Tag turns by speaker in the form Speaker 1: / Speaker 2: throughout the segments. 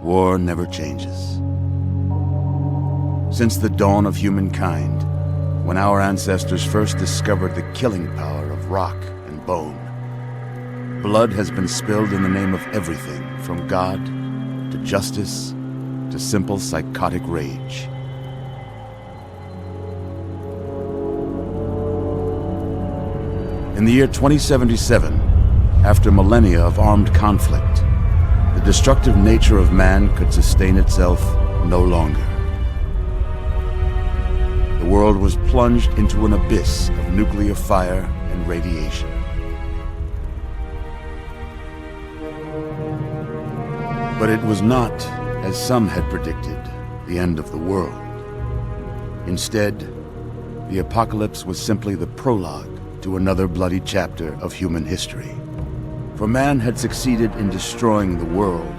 Speaker 1: War never changes. Since the dawn of humankind, when our ancestors first discovered the killing power of rock and bone, blood has been spilled in the name of everything from God to justice to simple psychotic rage. In the year 2077, after millennia of armed conflict, the destructive nature of man could sustain itself no longer. The world was plunged into an abyss of nuclear fire and radiation. But it was not, as some had predicted, the end of the world. Instead, the apocalypse was simply the prologue to another bloody chapter of human history. For man had succeeded in destroying the world,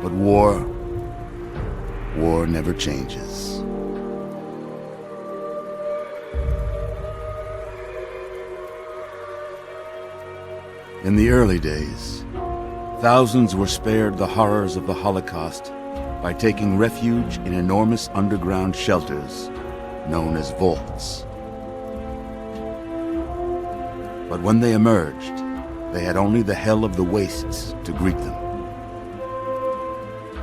Speaker 1: but war never changes. In the early days, thousands were spared the horrors of the Holocaust by taking refuge in enormous underground shelters known as vaults. But when they emerged, they had only the hell of the wastes to greet them.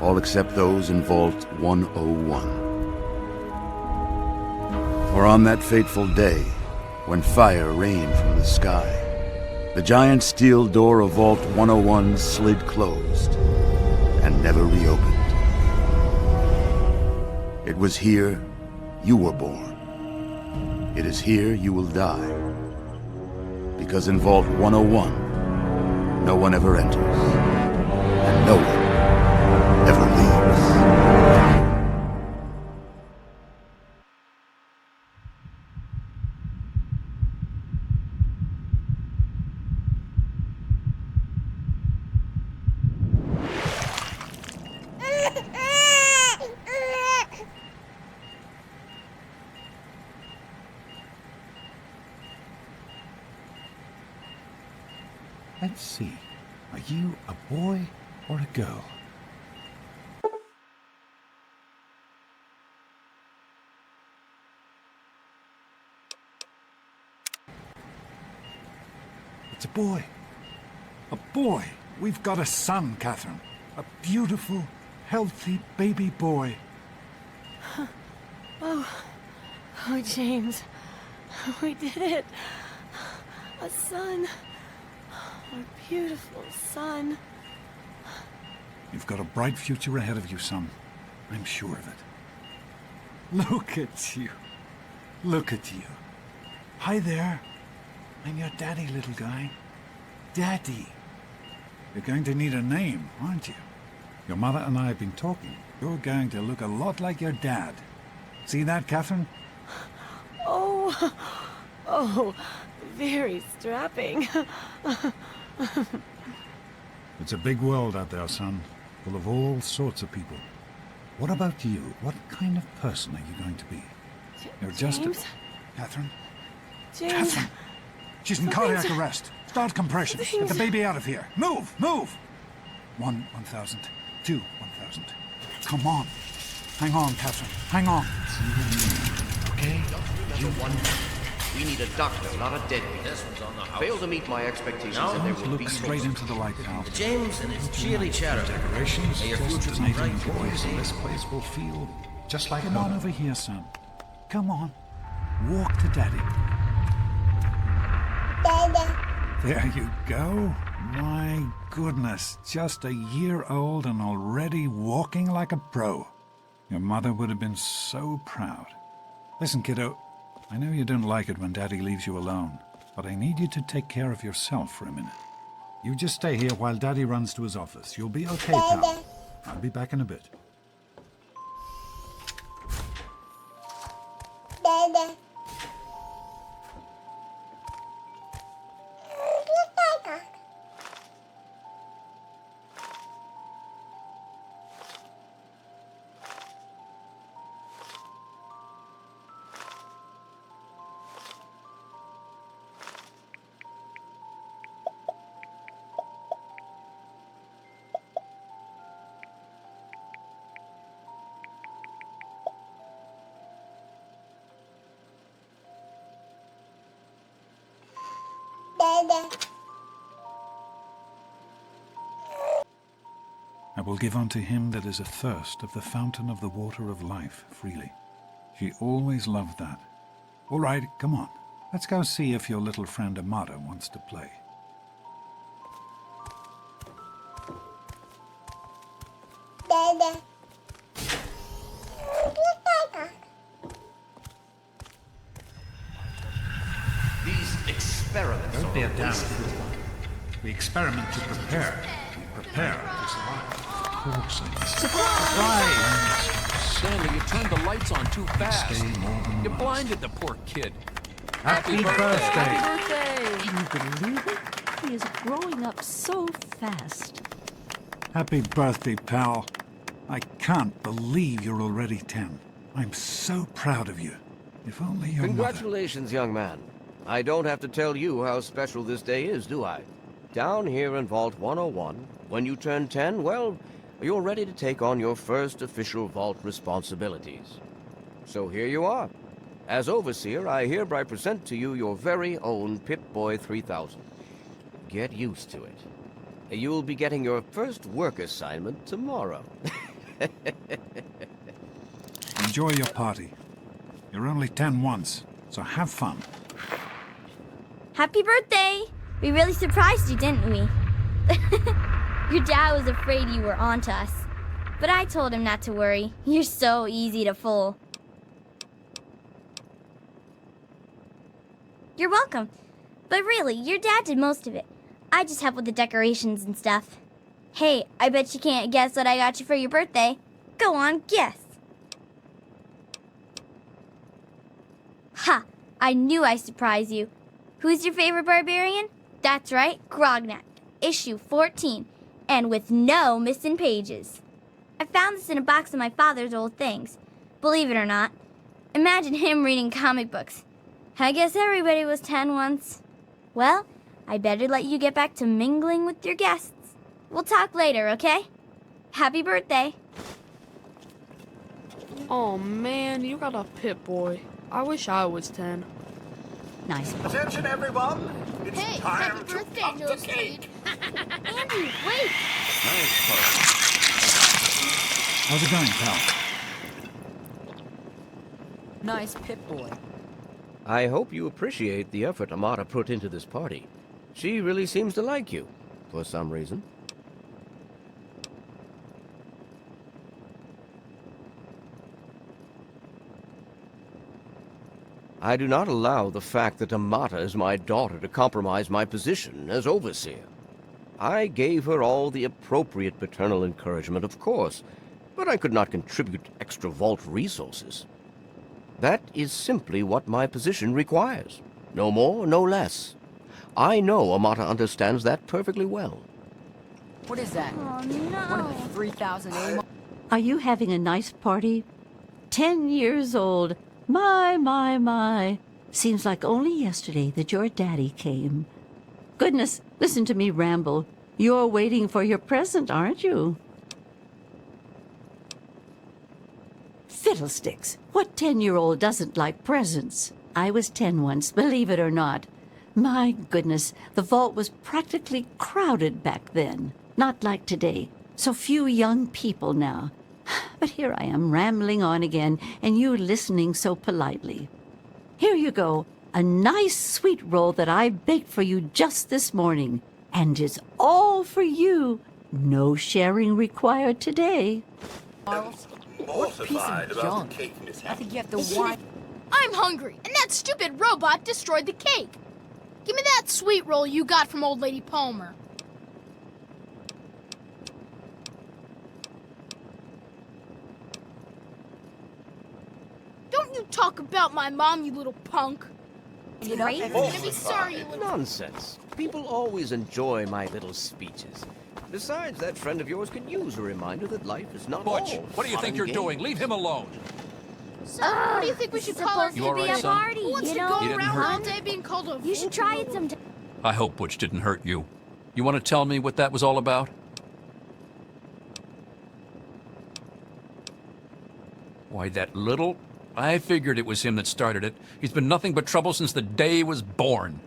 Speaker 1: All except those in Vault 101. For on that fateful day, when fire rained from the sky, the giant steel door of Vault 101 slid closed and never reopened. It was here you were born. It is here you will die. Because in Vault 101, no one ever enters, and no one ever leaves.
Speaker 2: Let's see. Are you a boy or a girl? It's a boy. A boy. We've got a son, Catherine. A beautiful, healthy baby boy.
Speaker 3: Oh, James. We did it. A son. Our beautiful son.
Speaker 2: You've got a bright future ahead of you, son. I'm sure of it. Look at you. Look at you. Hi there. I'm your daddy, little guy. Daddy. You're going to need a name, aren't you? Your mother and I have been talking. You're going to look a lot like your dad. See that, Catherine?
Speaker 3: Oh, very strapping.
Speaker 2: It's a big world out there, son, full of all sorts of people. What about you? What kind of person are you going to be? You're just
Speaker 3: James?
Speaker 2: Catherine?
Speaker 3: James?
Speaker 2: Catherine! She's in cardiac arrest. Start compressions. Get the baby out of here. Move! Move! 1,000. 2, 1,000. Come on. Hang on, Catherine. Hang on. Okay?
Speaker 4: Number 1. We need a doctor, not a deadbeat. This one's on the house. Fail to meet my expectations, and there will
Speaker 2: Look
Speaker 4: be
Speaker 2: straight
Speaker 4: no...
Speaker 2: into the light now.
Speaker 4: James and his cheery chatter.
Speaker 2: Decorations,
Speaker 4: May your
Speaker 2: just
Speaker 4: future
Speaker 2: as
Speaker 4: be
Speaker 2: neat
Speaker 4: bright
Speaker 2: and
Speaker 4: for
Speaker 2: boys,
Speaker 4: you.
Speaker 2: and this place will feel just like Come on over here, son. Come on. Walk to Daddy. There you go. My goodness, just a year old and already walking like a pro. Your mother would have been so proud. Listen, kiddo, I know you don't like it when Daddy leaves you alone, but I need you to take care of yourself for a minute. You just stay here while Daddy runs to his office. You'll be okay, pal. I'll be back in a bit. I will give unto him that is athirst of the fountain of the water of life freely. She always loved that. All right, come on. Let's go see if your little friend Amada wants to play.
Speaker 4: These experiments
Speaker 2: Don't be a
Speaker 4: are
Speaker 2: damn
Speaker 4: wasted.
Speaker 2: fool. We experiment to prepare. We prepare to survive. Surprise!
Speaker 5: Stanley, you turned the lights on too fast.
Speaker 2: Stay more than
Speaker 5: You
Speaker 2: once.
Speaker 5: blinded the poor kid.
Speaker 2: Happy birthday!
Speaker 6: Can you believe it? He is growing up so fast.
Speaker 2: Happy birthday, pal. I can't believe you're already 10. I'm so proud of you. If only your mother...
Speaker 4: Congratulations, young man. I don't have to tell you how special this day is, do I? Down here in Vault 101, when you turn 10, well, you're ready to take on your first official Vault responsibilities. So here you are. As Overseer, I hereby present to you your very own Pip-Boy 3000. Get used to it. You'll be getting your first work assignment tomorrow.
Speaker 2: Enjoy your party. You're only 10 once, so have fun.
Speaker 7: Happy birthday! We really surprised you, didn't we? Your dad was afraid you were onto us. But I told him not to worry. You're so easy to fool. You're welcome. But really, your dad did most of it. I just helped with the decorations and stuff. Hey, I bet you can't guess what I got you for your birthday. Go on, guess. Ha! I knew I'd surprise you. Who's your favorite barbarian? That's right, Grognak, issue 14, and with no missing pages. I found this in a box of my father's old things. Believe it or not. Imagine him reading comic books. I guess everybody was 10 once. Well, I better let you get back to mingling with your guests. We'll talk later, okay? Happy birthday.
Speaker 8: Oh man, you got a Pip-Boy. I wish I was 10.
Speaker 6: Nice.
Speaker 9: Attention, everyone! It's
Speaker 10: Hey,
Speaker 9: time
Speaker 10: happy
Speaker 9: to
Speaker 10: birthday,
Speaker 9: cut the
Speaker 10: Nosebleed.
Speaker 9: cake!
Speaker 7: Andy, wait!
Speaker 4: Nice party.
Speaker 2: How's it going, pal?
Speaker 6: Nice Pip-Boy.
Speaker 4: I hope you appreciate the effort Amada put into this party. She really seems to like you, for some reason. I do not allow the fact that Amada is my daughter to compromise my position as Overseer. I gave her all the appropriate paternal encouragement, of course, but I could not contribute extra Vault resources. That is simply what my position requires. No more, no less. I know Amada understands that perfectly well.
Speaker 6: What is that?
Speaker 7: Oh,
Speaker 6: One of
Speaker 7: no.
Speaker 6: the 3,000 AIM? Are you having a nice party? 10 years old. My. Seems like only yesterday that your daddy came. Goodness, listen to me ramble. You're waiting for your present, aren't you? Fiddlesticks! What 10-year-old doesn't like presents? I was 10 once, believe it or not. My goodness, the vault was practically crowded back then. Not like today. So few young people now. But here I am rambling on again, and you listening so politely. Here you go, a nice sweet roll that I baked for you just this morning. And it's all for you. No sharing required today.
Speaker 9: Mortified about
Speaker 6: junk.
Speaker 9: the cake mishap.
Speaker 6: I think you have to whine.
Speaker 10: I'm hungry, and that stupid robot destroyed the cake. Give me that sweet roll you got from Old Lady Palmer. Don't you talk about my mom, you little punk.
Speaker 7: Great.
Speaker 10: You're gonna be sorry, you little...
Speaker 4: Nonsense. People always enjoy my little speeches. Besides, that friend of yours could use a reminder that life is not
Speaker 5: Butch,
Speaker 4: all
Speaker 5: what do you
Speaker 4: fun
Speaker 5: think
Speaker 4: and
Speaker 5: you're
Speaker 4: games.
Speaker 5: doing? Leave him alone.
Speaker 10: So, what do you think we should call our
Speaker 7: Supposed
Speaker 5: You
Speaker 7: to
Speaker 5: all
Speaker 7: be
Speaker 5: right,
Speaker 7: a
Speaker 5: son?
Speaker 7: party,
Speaker 10: Who wants
Speaker 7: you
Speaker 10: to
Speaker 7: know?
Speaker 10: go
Speaker 5: He didn't
Speaker 10: around
Speaker 5: hurt
Speaker 10: all
Speaker 5: you?
Speaker 10: day being called a
Speaker 7: You should try it sometime.
Speaker 5: I hope Butch didn't hurt you. You want to tell me what that was all about? Why, that little... I figured it was him that started it. He's been nothing but trouble since the day he was born.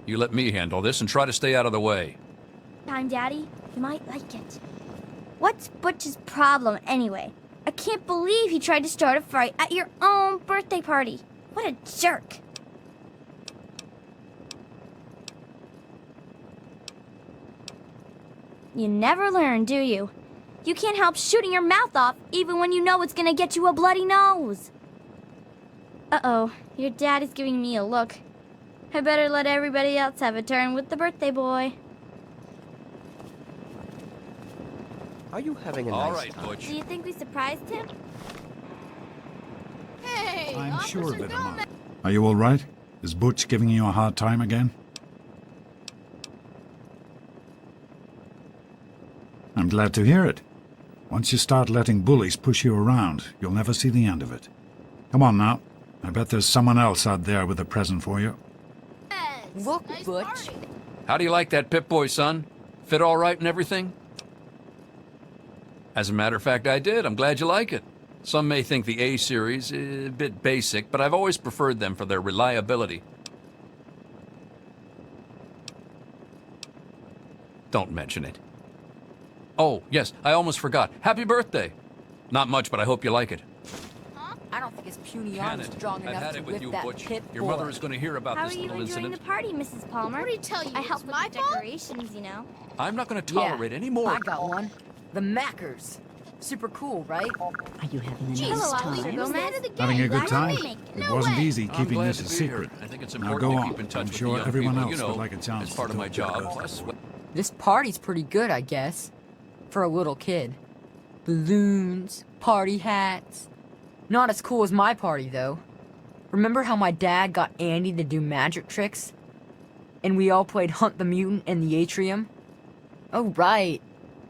Speaker 5: You let me handle this and try to stay out of the way.
Speaker 7: Time, Daddy. You might like it. What's Butch's problem, anyway? I can't believe he tried to start a fight at your own birthday party. What a jerk. You never learn, do you? You can't help shooting your mouth off even when you know it's gonna get you a bloody nose. Uh-oh, your dad is giving me a look. I better let everybody else have a turn with the birthday boy.
Speaker 4: Are you having a
Speaker 5: All
Speaker 4: nice
Speaker 5: right,
Speaker 4: time?
Speaker 5: Butch.
Speaker 7: Do you think we surprised him?
Speaker 10: Hey,
Speaker 2: I'm
Speaker 10: Officer
Speaker 2: sure that I'm
Speaker 10: Gomez.
Speaker 2: not. Are you all right? Is Butch giving you a hard time again? I'm glad to hear it. Once you start letting bullies push you around, you'll never see the end of it. Come on now. I bet there's someone else out there with a present for you.
Speaker 10: Look,
Speaker 3: Nice
Speaker 10: Butch.
Speaker 3: party.
Speaker 5: How do you like that Pip-Boy, son? Fit all right and everything? As a matter of fact, I did. I'm glad you like it. Some may think the A-series is a bit basic, but I've always preferred them for their reliability. Don't mention it. Oh, yes, I almost forgot. Happy birthday! Not much, but I hope you like it.
Speaker 11: I don't think his puny
Speaker 5: Can
Speaker 11: arms
Speaker 5: it?
Speaker 11: are strong
Speaker 5: I've
Speaker 11: enough
Speaker 5: had
Speaker 11: to
Speaker 5: it with
Speaker 11: lift
Speaker 5: you,
Speaker 11: that
Speaker 5: Butch.
Speaker 11: pit
Speaker 5: Your mother is going to hear about
Speaker 7: How are
Speaker 5: this
Speaker 7: you
Speaker 5: little
Speaker 7: enjoying
Speaker 5: incident.
Speaker 7: the party, Mrs. Palmer?
Speaker 10: What did he tell you?
Speaker 7: I
Speaker 10: It
Speaker 7: helped
Speaker 10: was
Speaker 7: with
Speaker 10: my
Speaker 7: the
Speaker 10: fault?
Speaker 7: decorations, you know.
Speaker 5: I'm not going to tolerate any more.
Speaker 11: I got one. The Mackers. Super cool, right?
Speaker 6: Are you having a
Speaker 10: Jeez,
Speaker 6: nice
Speaker 7: Hello,
Speaker 6: time?
Speaker 7: Officer Gomez.
Speaker 2: Having a good
Speaker 7: Glad
Speaker 2: time?
Speaker 7: you make it.
Speaker 2: It
Speaker 10: No
Speaker 2: wasn't
Speaker 10: way.
Speaker 2: easy
Speaker 5: I'm
Speaker 2: keeping
Speaker 5: glad
Speaker 2: this
Speaker 5: to
Speaker 2: a
Speaker 5: be
Speaker 2: secret.
Speaker 5: here. I think it's
Speaker 2: Now
Speaker 5: important
Speaker 2: go
Speaker 5: to
Speaker 2: on.
Speaker 5: keep in touch
Speaker 2: I'm
Speaker 5: with
Speaker 2: sure
Speaker 5: the young
Speaker 2: everyone
Speaker 5: people,
Speaker 2: else
Speaker 5: you know,
Speaker 2: would like a chance
Speaker 5: as part
Speaker 2: to
Speaker 5: of my
Speaker 2: talk
Speaker 5: job.
Speaker 2: about
Speaker 5: Plus,
Speaker 11: This party's pretty good, I guess. For a little kid. Balloons, party hats. Not as cool as my party, though. Remember how my dad got Andy to do magic tricks? And we all played Hunt the Mutant in the atrium? Oh, right.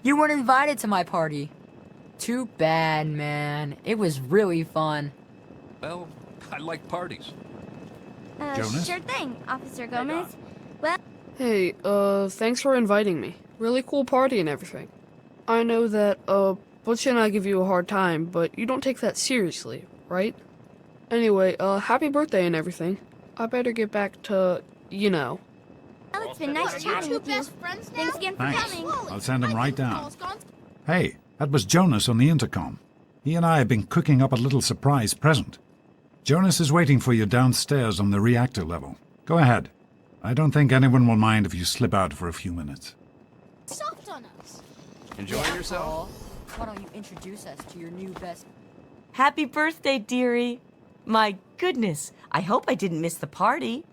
Speaker 11: You weren't invited to my party. Too bad, man. It was really fun.
Speaker 5: well, I like parties.
Speaker 2: Jonas?
Speaker 7: Sure thing, Officer Gomez. Well,
Speaker 8: Hey, thanks for inviting me. Really cool party and everything. I know that, Butch and I give you a hard time, but you don't take that seriously, right? Anyway, happy birthday and everything. I better get back to, you know.
Speaker 7: it's been nice
Speaker 10: Are you
Speaker 7: chatting
Speaker 10: two
Speaker 7: with you.
Speaker 10: best friends now?
Speaker 7: Thanks again for
Speaker 2: Thanks.
Speaker 7: coming.
Speaker 2: I'll send him right down.
Speaker 10: Paul's gone.
Speaker 2: Hey, that was Jonas on the intercom. He and I have been cooking up a little surprise present. Jonas is waiting for you downstairs on the reactor level. Go ahead. I don't think anyone will mind if you slip out for a few minutes.
Speaker 10: Soft on us.
Speaker 5: Enjoying yourself?
Speaker 11: Paul, why don't you introduce us to your new best...
Speaker 3: Happy birthday, dearie. My goodness, I hope I didn't miss the party.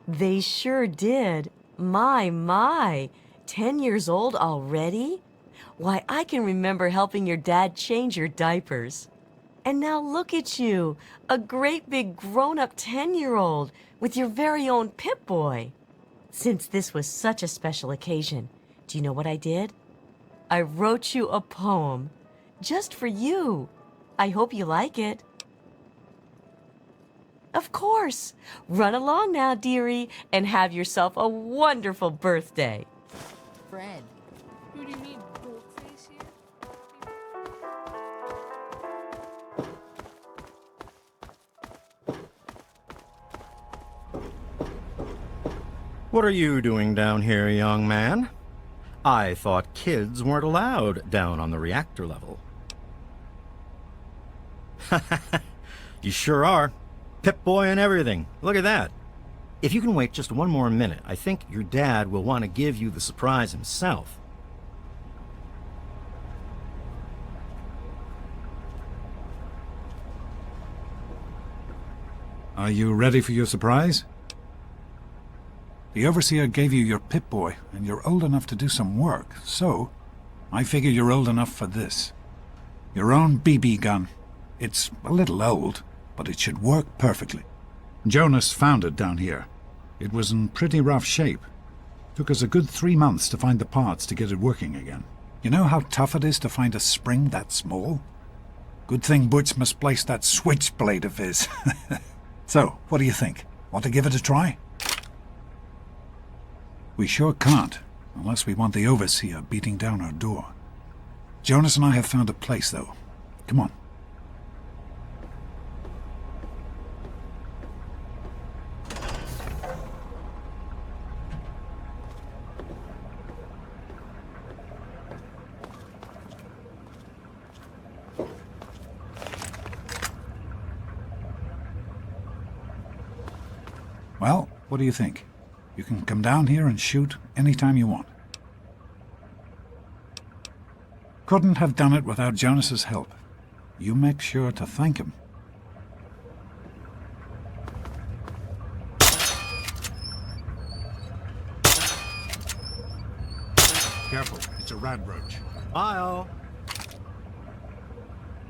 Speaker 3: They sure did. My. 10 years old already? Why, I can remember helping your dad change your diapers. And now look at you, a great big grown-up 10-year-old with your very own Pip-Boy. Since this was such a special occasion, do you know what I did? I wrote you a poem, just for you. I hope you like it. Of course. Run along now, dearie, and have yourself a wonderful birthday.
Speaker 11: Fred.
Speaker 8: Who do you mean, Goldface here?
Speaker 12: What are you doing down here, young man? I thought kids weren't allowed down on the reactor level. You sure are. Pip-Boy and everything. Look at that. If you can wait just one more minute, I think your dad will want to give you the surprise himself.
Speaker 2: Are you ready for your surprise? The Overseer gave you your Pip-Boy, and you're old enough to do some work, so I figure you're old enough for this. Your own BB gun. It's a little old, but it should work perfectly. Jonas found it down here. It was in pretty rough shape. Took us a good 3 months to find the parts to get it working again. You know how tough it is to find a spring that small? Good thing Butch misplaced that switchblade of his. So, what do you think? Want to give it a try? We sure can't, unless we want the Overseer beating down our door. Jonas and I have found a place, though. Come on. What do you think? You can come down here and shoot anytime you want. Couldn't have done it without Jonas's help. You make sure to thank him. Careful, it's a radroach.
Speaker 12: I'll.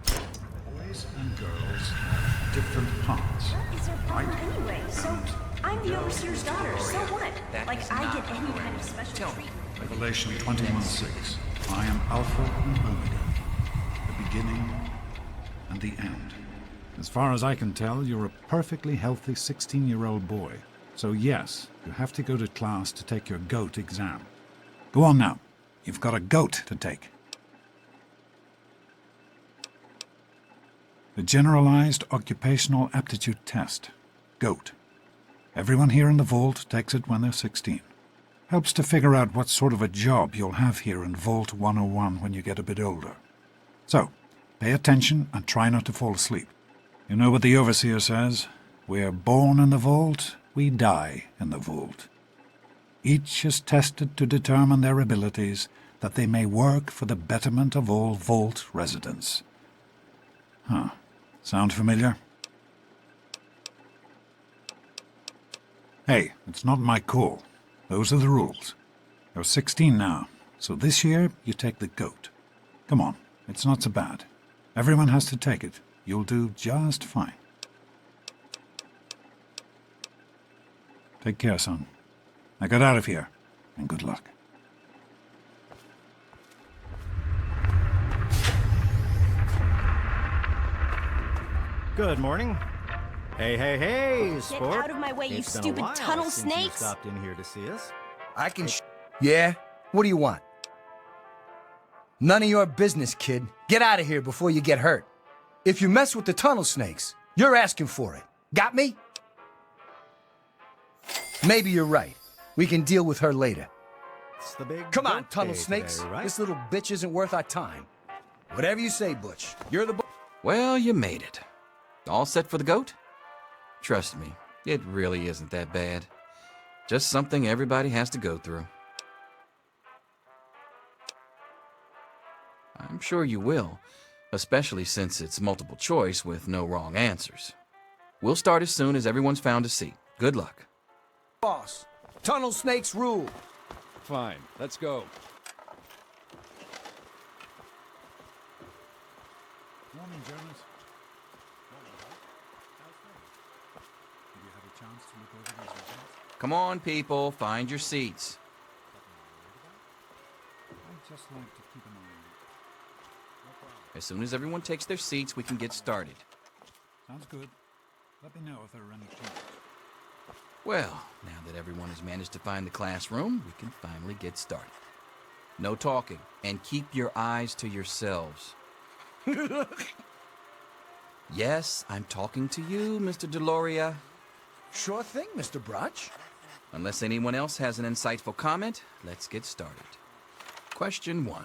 Speaker 2: Boys and girls have different parts.
Speaker 13: What is their problem anyway? So, I'm the overseer's daughter, so what? Like, I get any kind of special treatment.
Speaker 2: Revelation 21:6. I am Alpha and Omega, the beginning and the end. As far as I can tell, you're a perfectly healthy 16-year-old boy. So yes, you have to go to class to take your GOAT exam. Go on now. You've got a GOAT to take. The Generalized Occupational Aptitude Test. GOAT. Everyone here in the Vault takes it when they're 16. Helps to figure out what sort of a job you'll have here in Vault 101 when you get a bit older. So, pay attention and try not to fall asleep. You know what the Overseer says? We're born in the Vault, we die in the Vault. Each is tested to determine their abilities, that they may work for the betterment of all Vault residents. Huh. Sound familiar? Hey, it's not my call. Those are the rules. You're 16 now, so this year you take the GOAT. Come on, it's not so bad. Everyone has to take it. You'll do just fine. Take care, son. Now get out of here, and good luck.
Speaker 12: Good morning. Hey, sport.
Speaker 13: Get out of my way, you
Speaker 12: It's been a
Speaker 13: stupid
Speaker 12: while
Speaker 13: tunnel
Speaker 12: since you
Speaker 13: snakes!
Speaker 12: stopped in here to see us.
Speaker 14: I can Yeah? What do you want? None of your business, kid. Get out of here before you get hurt. If you mess with the tunnel snakes, you're asking for it. Got me? Maybe you're right. We can deal with her later.
Speaker 12: It's the big
Speaker 14: Come on,
Speaker 12: goat
Speaker 14: tunnel
Speaker 12: day
Speaker 14: snakes.
Speaker 12: today, right?
Speaker 14: This little bitch isn't worth our time. Whatever you say, Butch. You're the
Speaker 15: Well, you made it. All set for the GOAT? Trust me, it really isn't that bad. Just something everybody has to go through. I'm sure you will, especially since it's multiple choice with no wrong answers. We'll start as soon as everyone's found a seat. Good luck.
Speaker 14: boss. Tunnel snakes rule.
Speaker 16: Fine, let's go.
Speaker 2: Morning, Jonas. Have you had a chance to look over these results?
Speaker 15: Come on, people, find your seats.
Speaker 2: I'd just like to keep an eye on it.
Speaker 15: As soon as everyone takes their seats, we can get started.
Speaker 2: Sounds good. Let me know if there are any changes.
Speaker 15: Well, now that everyone has managed to find the classroom, we can finally get started. No talking, and keep your eyes to yourselves. Yes, I'm talking to you, Mr. Deloria.
Speaker 14: Sure thing, Mr. Brotch.
Speaker 15: Unless anyone else has an insightful comment, let's get started. Question 1.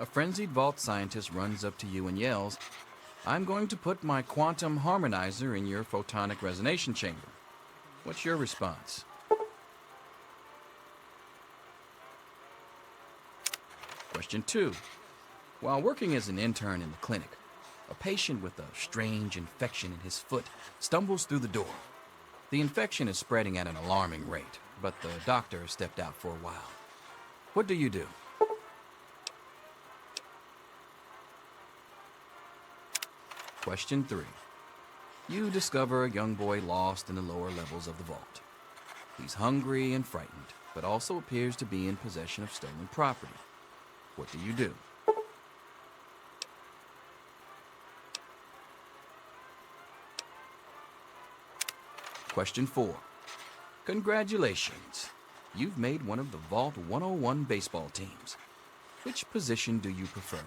Speaker 15: A frenzied vault scientist runs up to you and yells, "I'm going to put my quantum harmonizer in your photonic resonation chamber." What's your response? Question 2. While working as an intern in the clinic, a patient with a strange infection in his foot stumbles through the door. The infection is spreading at an alarming rate, but the doctor stepped out for a while. What do you do? Question 3. You discover a young boy lost in the lower levels of the vault. He's hungry and frightened, but also appears to be in possession of stolen property. What do you do? Question 4. Congratulations. You've made one of the Vault 101 baseball teams. Which position do you prefer?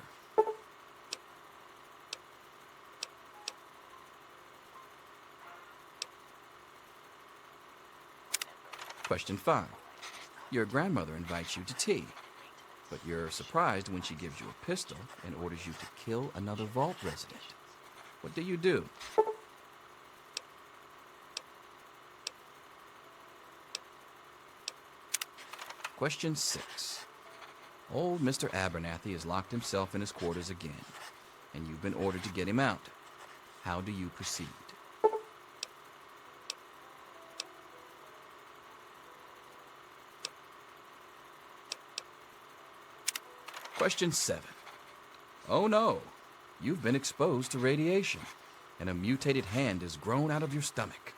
Speaker 15: Question 5. Your grandmother invites you to tea, but you're surprised when she gives you a pistol and orders you to kill another vault resident. What do you do? Question 6. Old Mr. Abernathy has locked himself in his quarters again, and you've been ordered to get him out. How do you proceed? Question 7. Oh no, you've been exposed to radiation, and a mutated hand has grown out of your stomach.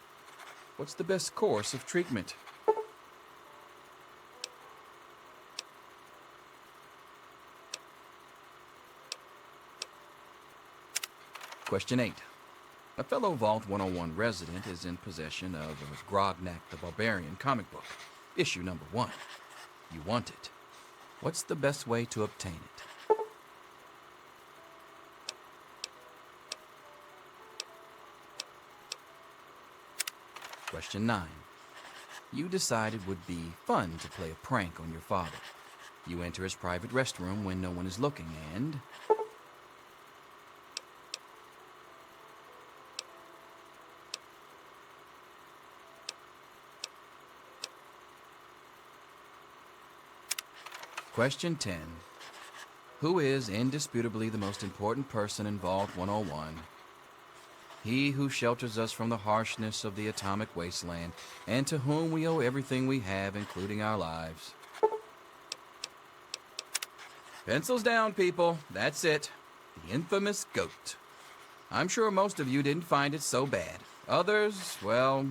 Speaker 15: What's the best course of treatment? Question 8. A fellow Vault 101 resident is in possession of a Grognak the Barbarian comic book, issue number 1. You want it. What's the best way to obtain it? Question 9. You decided it would be fun to play a prank on your father. You enter his private restroom when no one is looking and... Question 10. Who is indisputably the most important person in Vault 101? He who shelters us from the harshness of the atomic wasteland, and to whom we owe everything we have, including our lives. Pencils down, people. That's it. The infamous goat. I'm sure most of you didn't find it so bad. Others, well,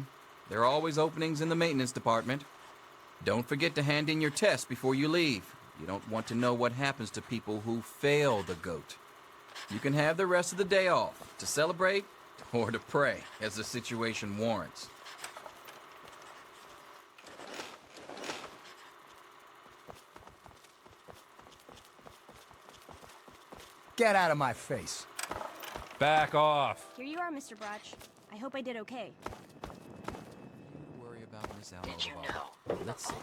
Speaker 15: there are always openings in the maintenance department. Don't forget to hand in your test before you leave. You don't want to know what happens to people who fail the goat. You can have the rest of the day off to celebrate or to pray as the situation warrants.
Speaker 14: Get out of my face.
Speaker 16: Back off.
Speaker 13: Here you are, Mr. Brotch. I hope I did okay.
Speaker 15: You worry about Miss Alma. Did you know? Let's see.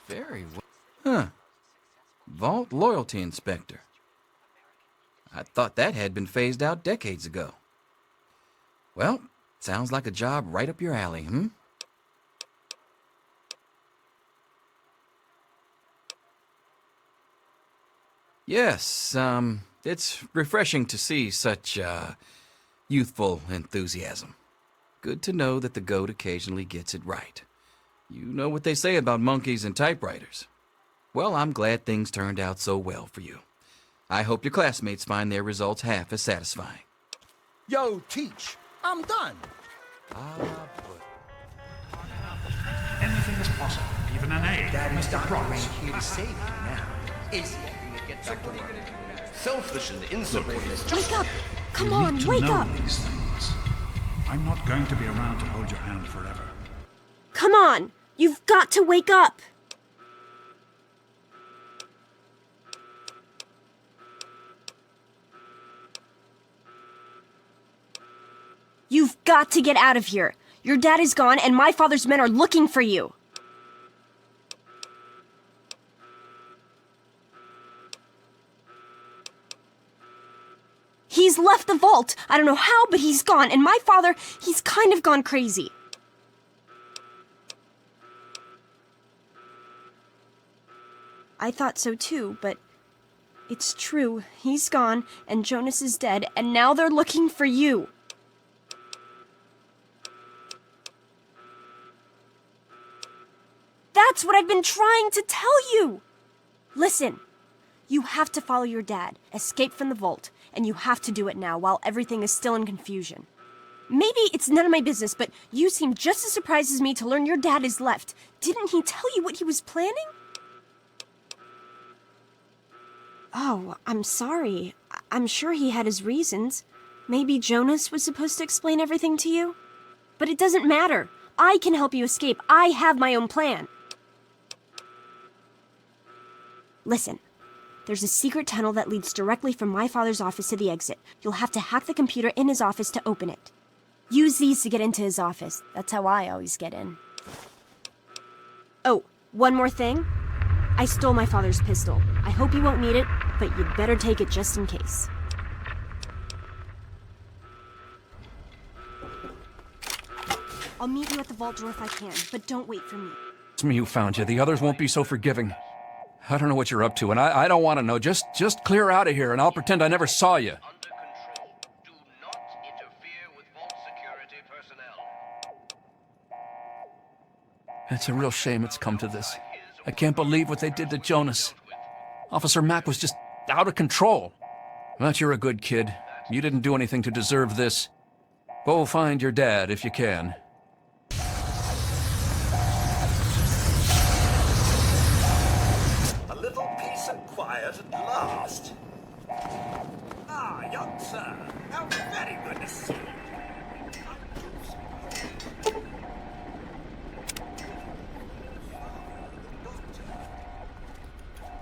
Speaker 15: Very well. Huh. Vault Loyalty Inspector. I thought that had been phased out decades ago. Well, sounds like a job right up your alley, hmm? Yes, it's refreshing to see such, youthful enthusiasm. Good to know that the goat occasionally gets it right. You know what they say about monkeys and typewriters. Well, I'm glad things turned out so well for you. I hope your classmates find their results half as satisfying.
Speaker 14: Yo, teach. I'm done.
Speaker 2: Anything is possible, even an A.
Speaker 9: Daddy's
Speaker 2: Mr.
Speaker 9: doctor ain't
Speaker 2: Brotch.
Speaker 9: here to save you now, is he?
Speaker 4: Get back to work. Selfish and insubordinate.
Speaker 13: Wake up! Come
Speaker 2: You
Speaker 13: on,
Speaker 2: need to
Speaker 13: wake
Speaker 2: know
Speaker 13: up!
Speaker 2: these things. I'm not going to be around to hold your hand forever.
Speaker 13: Come on! You've got to wake up! You've got to get out of here. Your dad is gone and my father's men are looking for you. He's left the vault. I don't know how, but he's gone. And my father, he's kind of gone crazy. I thought so too, but it's true. He's gone, and Jonas is dead, and now they're looking for you. That's what I've been trying to tell you! Listen, you have to follow your dad, escape from the vault, and you have to do it now while everything is still in confusion. Maybe it's none of my business, but you seem just as surprised as me to learn your dad is left. Didn't he tell you what he was planning? Oh, I'm sorry. I'm sure he had his reasons. Maybe Jonas was supposed to explain everything to you? But it doesn't matter. I can help you escape. I have my own plan. Listen, there's a secret tunnel that leads directly from my father's office to the exit. You'll have to hack the computer in his office to open it. Use these to get into his office. That's how I always get in. Oh, one more thing. I stole my father's pistol. I hope you won't need it, but you'd better take it just in case. I'll meet you at the vault door if I can, but don't wait for me.
Speaker 5: It's me who found you. The others won't be so forgiving. I don't know what you're up to, and I don't want to know. Just clear out of here, and I'll pretend I never saw you. It's a real shame it's come to this. I can't believe what they did to Jonas. Officer Mack was just out of control. But you're a good kid. You didn't do anything to deserve this. Go find your dad if you can.
Speaker 9: A little peace and quiet at last. Ah, young sir. How very good to see you.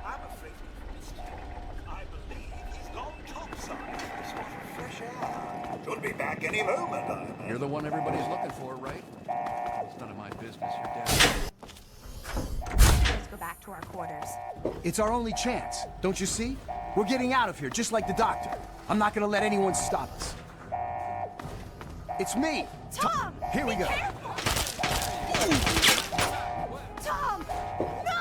Speaker 9: I'm afraid we missed him. I believe he's gone topside for a sort of fresh air. Should be back any moment, I imagine.
Speaker 5: You're the one everybody's looking for, right? It's none of my business. Your dad.
Speaker 17: Let's go back to our quarters.
Speaker 18: It's our only chance, don't you see? We're getting out of here, just like the doctor. I'm not gonna let anyone stop us. It's me!
Speaker 17: Tom!
Speaker 18: Here we go.
Speaker 17: Tom! No!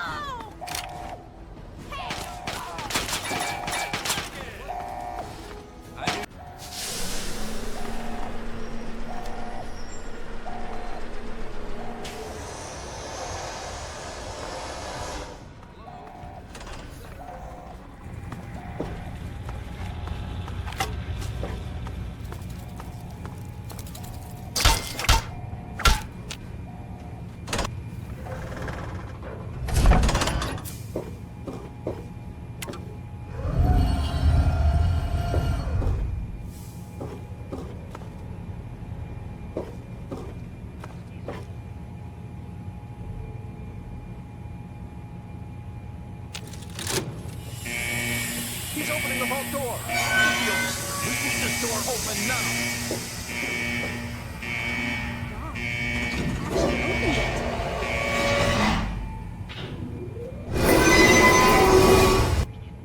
Speaker 9: He's opening the vault door. We need this door open now.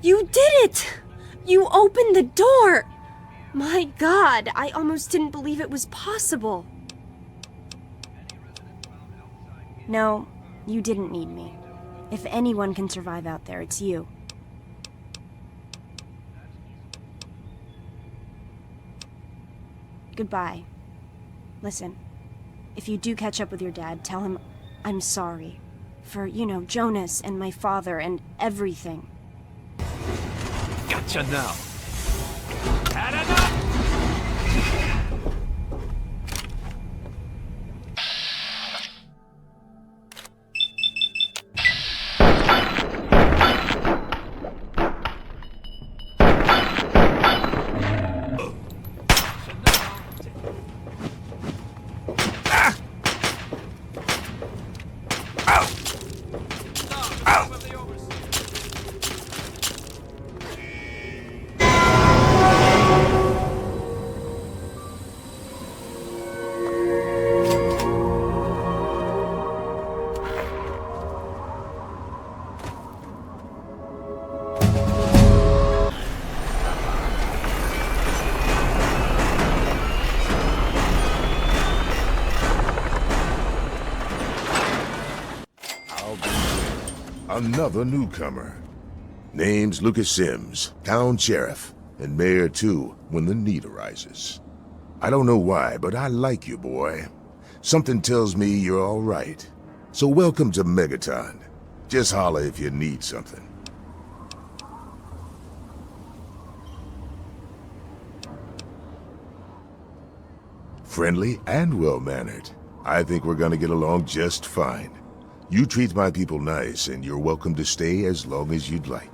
Speaker 13: You did it! You opened the door! My God, I almost didn't believe it was possible. No, you didn't need me. If anyone can survive out there, it's you. Goodbye. Listen, if you do catch up with your dad, tell him I'm sorry. For, Jonas and my father and everything.
Speaker 9: Gotcha now. Had enough!
Speaker 19: Another newcomer. Name's Lucas Sims, town sheriff, and mayor too, when the need arises. I don't know why, but I like you, boy. Something tells me you're all right. So welcome to Megaton. Just holler if you need something. Friendly and well-mannered. I think we're gonna get along just fine. You treat my people nice, and you're welcome to stay as long as you'd like.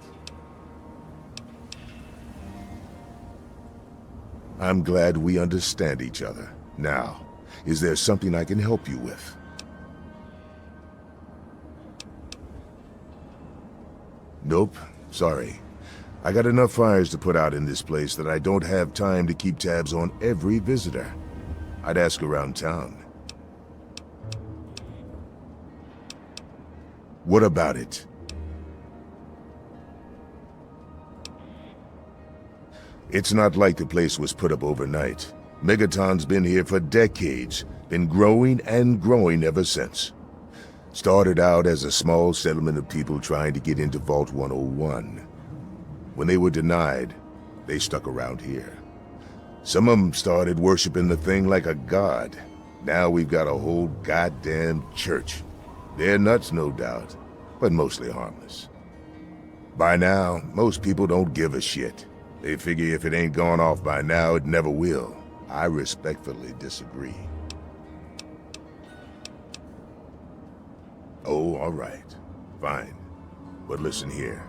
Speaker 19: I'm glad we understand each other. Now, is there something I can help you with? Nope, sorry. I got enough fires to put out in this place that I don't have time to keep tabs on every visitor. I'd ask around town. What about it? It's not like the place was put up overnight. Megaton's been here for decades, been growing and growing ever since. Started out as a small settlement of people trying to get into Vault 101. When they were denied, they stuck around here. Some of them started worshiping the thing like a god. Now we've got a whole goddamn church. They're nuts, no doubt, but mostly harmless. By now, most people don't give a shit. They figure if it ain't gone off by now, it never will. I respectfully disagree. Oh, all right. Fine. But listen here.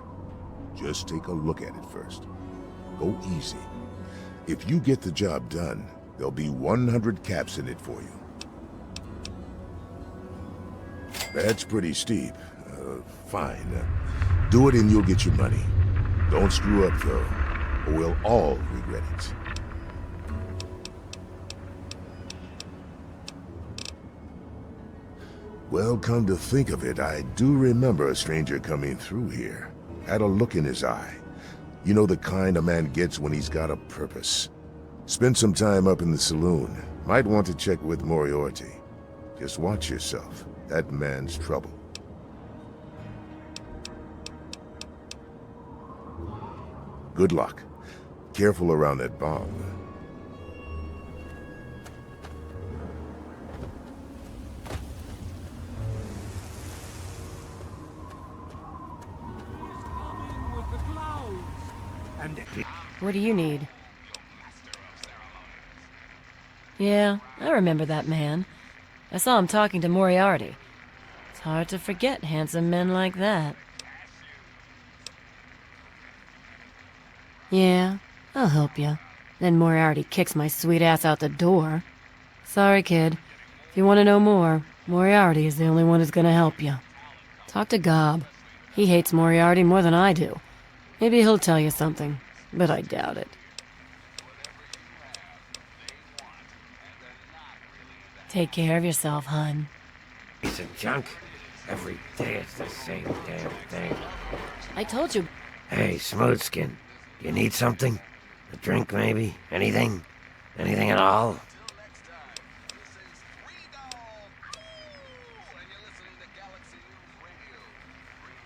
Speaker 19: Just take a look at it first. Go easy. If you get the job done, there'll be 100 caps in it for you. That's pretty steep. Fine. Do it and you'll get your money. Don't screw up, though, or we'll all regret it. Well, come to think of it, I do remember a stranger coming through here. Had a look in his eye. You know the kind a man gets when he's got a purpose. Spent some time up in the saloon. Might want to check with Moriarty. Just watch yourself. That man's trouble. Good luck. Careful around that bomb.
Speaker 20: What do you need? Yeah, I remember that man. I saw him talking to Moriarty. It's hard to forget handsome men like that. Yeah, I'll help you. Then Moriarty kicks my sweet ass out the door. Sorry, kid. If you want to know more, Moriarty is the only one who's gonna help you. Talk to Gob. He hates Moriarty more than I do. Maybe he'll tell you something, but I doubt it. Take care of yourself, hun.
Speaker 21: Piece of junk. Every day it's the same damn thing.
Speaker 20: I told you.
Speaker 21: Hey, Smoothskin. You need something? A drink, maybe? Anything? Anything at all?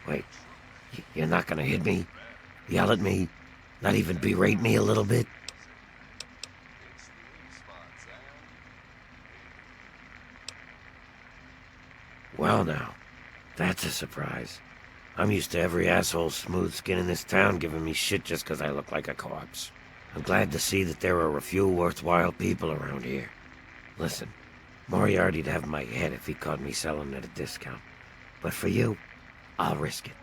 Speaker 21: Wait. You're not gonna hit me? Yell at me? Not even berate me a little bit? Well now, that's a surprise. I'm used to every asshole smooth skin in this town giving me shit just 'cause I look like a corpse. I'm glad to see that there are a few worthwhile people around here. Listen, Moriarty'd have my head if he caught me selling at a discount. But for you, I'll risk it.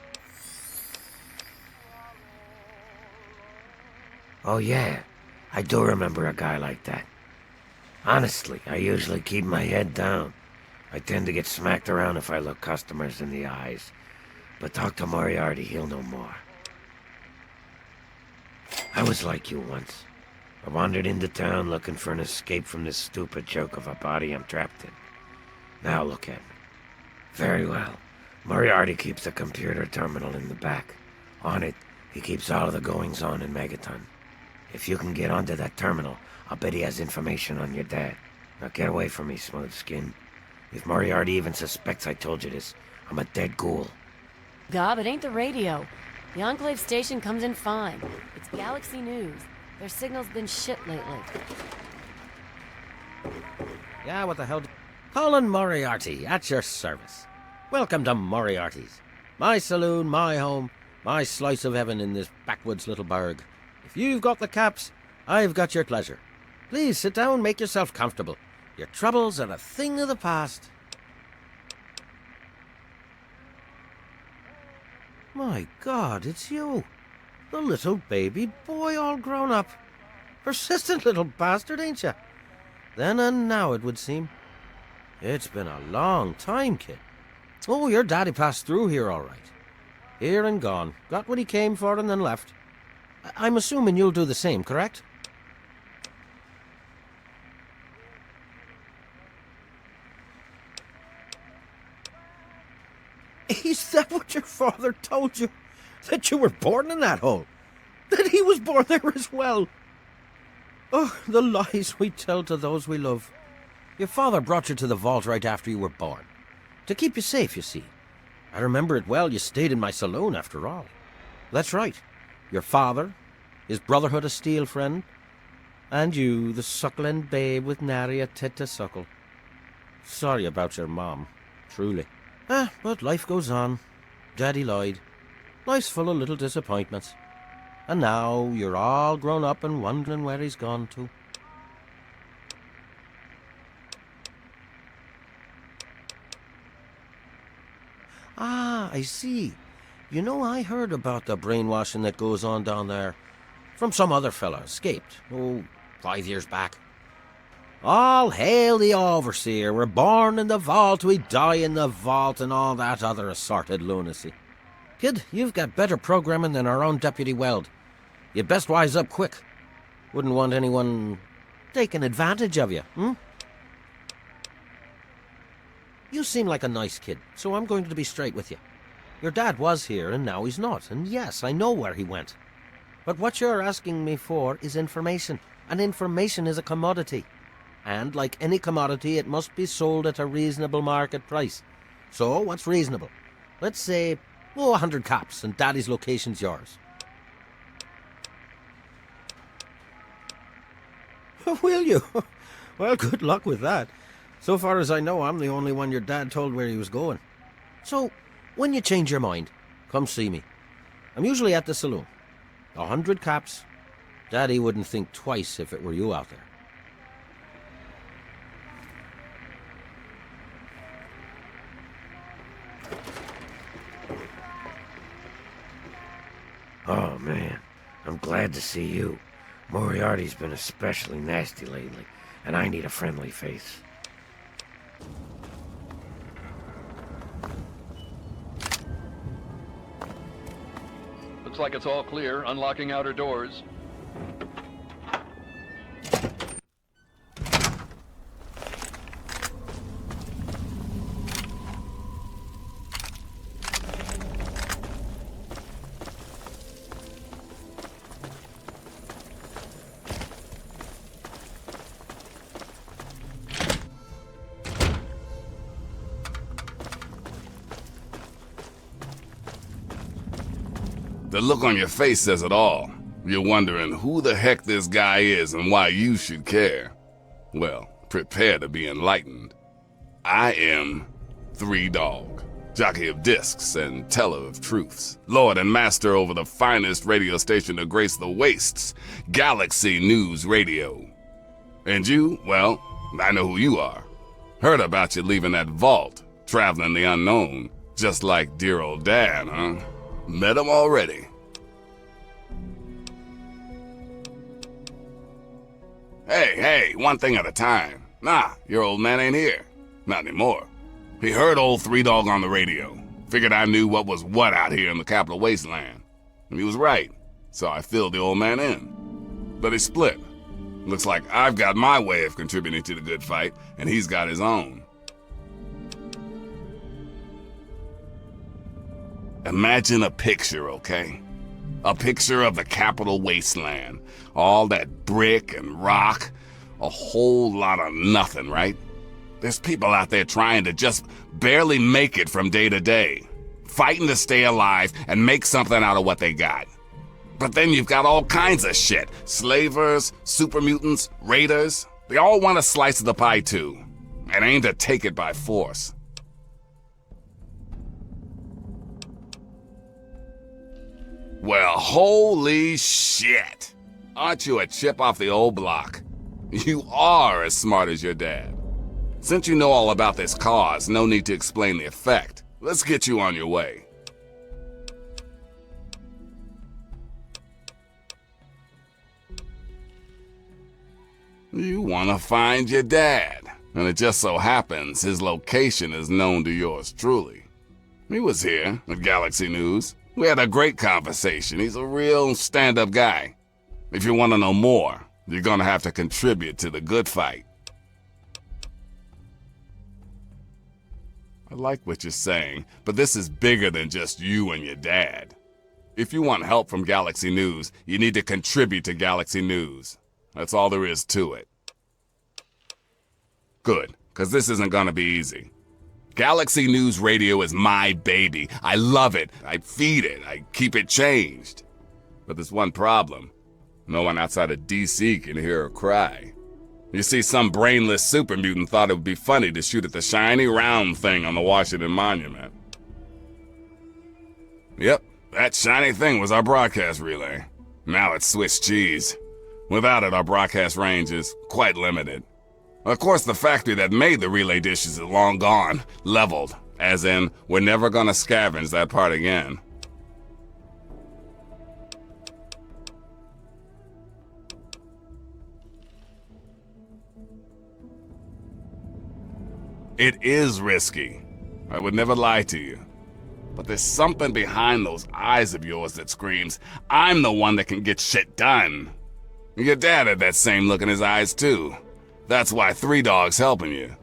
Speaker 21: Oh yeah, I do remember a guy like that. Honestly, I usually keep my head down. I tend to get smacked around if I look customers in the eyes. But talk to Moriarty, he'll know more. I was like you once. I wandered into town looking for an escape from this stupid joke of a body I'm trapped in. Now look at me. Very well. Moriarty keeps a computer terminal in the back. On it, he keeps all of the goings-on in Megaton. If you can get onto that terminal, I'll bet he has information on your dad. Now get away from me, smooth skin. If Moriarty even suspects I told you this, I'm a dead ghoul.
Speaker 20: Gob, it ain't the radio. The Enclave station comes in fine. It's Galaxy News. Their signal's been shit lately.
Speaker 21: Yeah, what the hell? Colin Moriarty, at your service. Welcome to Moriarty's. My saloon, my home, my slice of heaven in this backwoods little burg. If you've got the caps, I've got your pleasure. Please sit down, make yourself comfortable. Your troubles are a thing of the past. My God, it's you. The little baby boy all grown up. Persistent little bastard, ain't you? Then and now, it would seem. It's been a long time, kid. Oh, your daddy passed through here all right. Here and gone. Got what he came for and then left. I'm assuming you'll do the same, correct? Is that what your father told you? That you were born in that hole? That he was born there as well? Oh, the lies we tell to those we love. Your father brought you to the vault right after you were born.
Speaker 4: To keep you safe, you see. I remember it well, you stayed in my saloon after all. That's right. Your father, his Brotherhood of Steel friend, and you, the suckling babe with nary a tit to suckle. Sorry about your mom, truly. But life goes on. Daddy lied. Life's full of little disappointments. And now you're all grown up and wondering where he's gone to. Ah, I see. You know, I heard about the brainwashing that goes on down there. From some other fella, escaped, 5 years back. All hail the overseer, we're born in the vault, we die in the vault, and all that other assorted lunacy. Kid, you've got better programming than our own Deputy Weld. You'd best wise up quick. Wouldn't want anyone taking advantage of you, You seem like a nice kid, so I'm going to be straight with you. Your dad was here, and now he's not, and yes, I know where he went. But what you're asking me for is information, and information is a commodity. And like any commodity, it must be sold at a reasonable market price. So, what's reasonable? Let's say, 100 caps, and Daddy's location's yours. Will you? Well, good luck with that. So far as I know, I'm the only one your dad told where he was going. So, when you change your mind, come see me. I'm usually at the saloon. 100 caps. Daddy wouldn't think twice if it were you out there.
Speaker 21: Oh, man. I'm glad to see you. Moriarty's been especially nasty lately, and I need a friendly face.
Speaker 5: Looks like it's all clear. Unlocking outer doors.
Speaker 1: The look on your face says it all. You're wondering who the heck this guy is and why you should care. Well, prepare to be enlightened. I am 3 Dog, jockey of discs and teller of truths, lord and master over the finest radio station to grace the wastes, Galaxy News Radio. And you, well, I know who you are. Heard about you leaving that vault, traveling the unknown, just like dear old Dad, huh? Met him already. Hey, one thing at a time. Nah, your old man ain't here. Not anymore. He heard old 3 Dog on the radio. Figured I knew what was what out here in the Capital Wasteland. And he was right, so I filled the old man in. But he split. Looks like I've got my way of contributing to the good fight, and he's got his own. Imagine a picture, okay? A picture of the Capital Wasteland. All that brick and rock. A whole lot of nothing, right? There's people out there trying to just barely make it from day to day. Fighting to stay alive and make something out of what they got. But then you've got all kinds of shit. Slavers, super mutants, raiders. They all want a slice of the pie too. And aim to take it by force. Well, holy shit! Aren't you a chip off the old block? You are as smart as your dad. Since you know all about this cause, no need to explain the effect. Let's get you on your way. You want to find your dad, and it just so happens his location is known to yours truly. He was here at Galaxy News. We had a great conversation. He's a real stand-up guy. If you want to know more, you're going to have to contribute to the good fight. I like what you're saying, but this is bigger than just you and your dad. If you want help from Galaxy News, you need to contribute to Galaxy News. That's all there is to it. Good, because this isn't going to be easy. Galaxy News Radio is my baby. I love it. I feed it. I keep it changed. But there's one problem. No one outside of DC can hear her cry. You see, some brainless super mutant thought it would be funny to shoot at the shiny round thing on the Washington Monument. Yep, that shiny thing was our broadcast relay. Now it's Swiss cheese. Without it, our broadcast range is quite limited. Of course, the factory that made the relay dishes is long gone, leveled, as in, we're never gonna scavenge that part again. It is risky. I would never lie to you. But there's something behind those eyes of yours that screams, I'm the one that can get shit done. Your dad had that same look in his eyes too. That's why 3 Dog's helping you.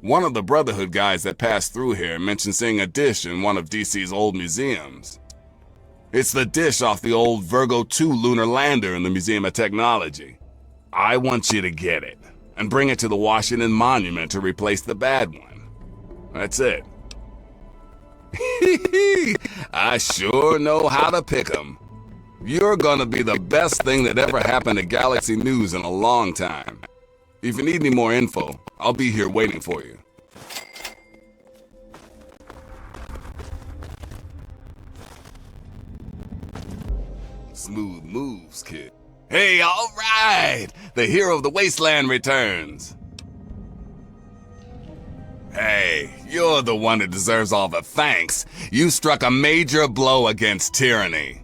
Speaker 1: One of the Brotherhood guys that passed through here mentioned seeing a dish in one of DC's old museums. It's the dish off the old Virgo 2 lunar lander in the Museum of Technology. I want you to get it and bring it to the Washington Monument to replace the bad one. That's it. I sure know how to pick 'em. You're gonna be the best thing that ever happened to Galaxy News in a long time. If you need any more info, I'll be here waiting for you. Smooth moves, kid. Hey, all right! The hero of the Wasteland returns. Hey, you're the one that deserves all the thanks. You struck a major blow against tyranny.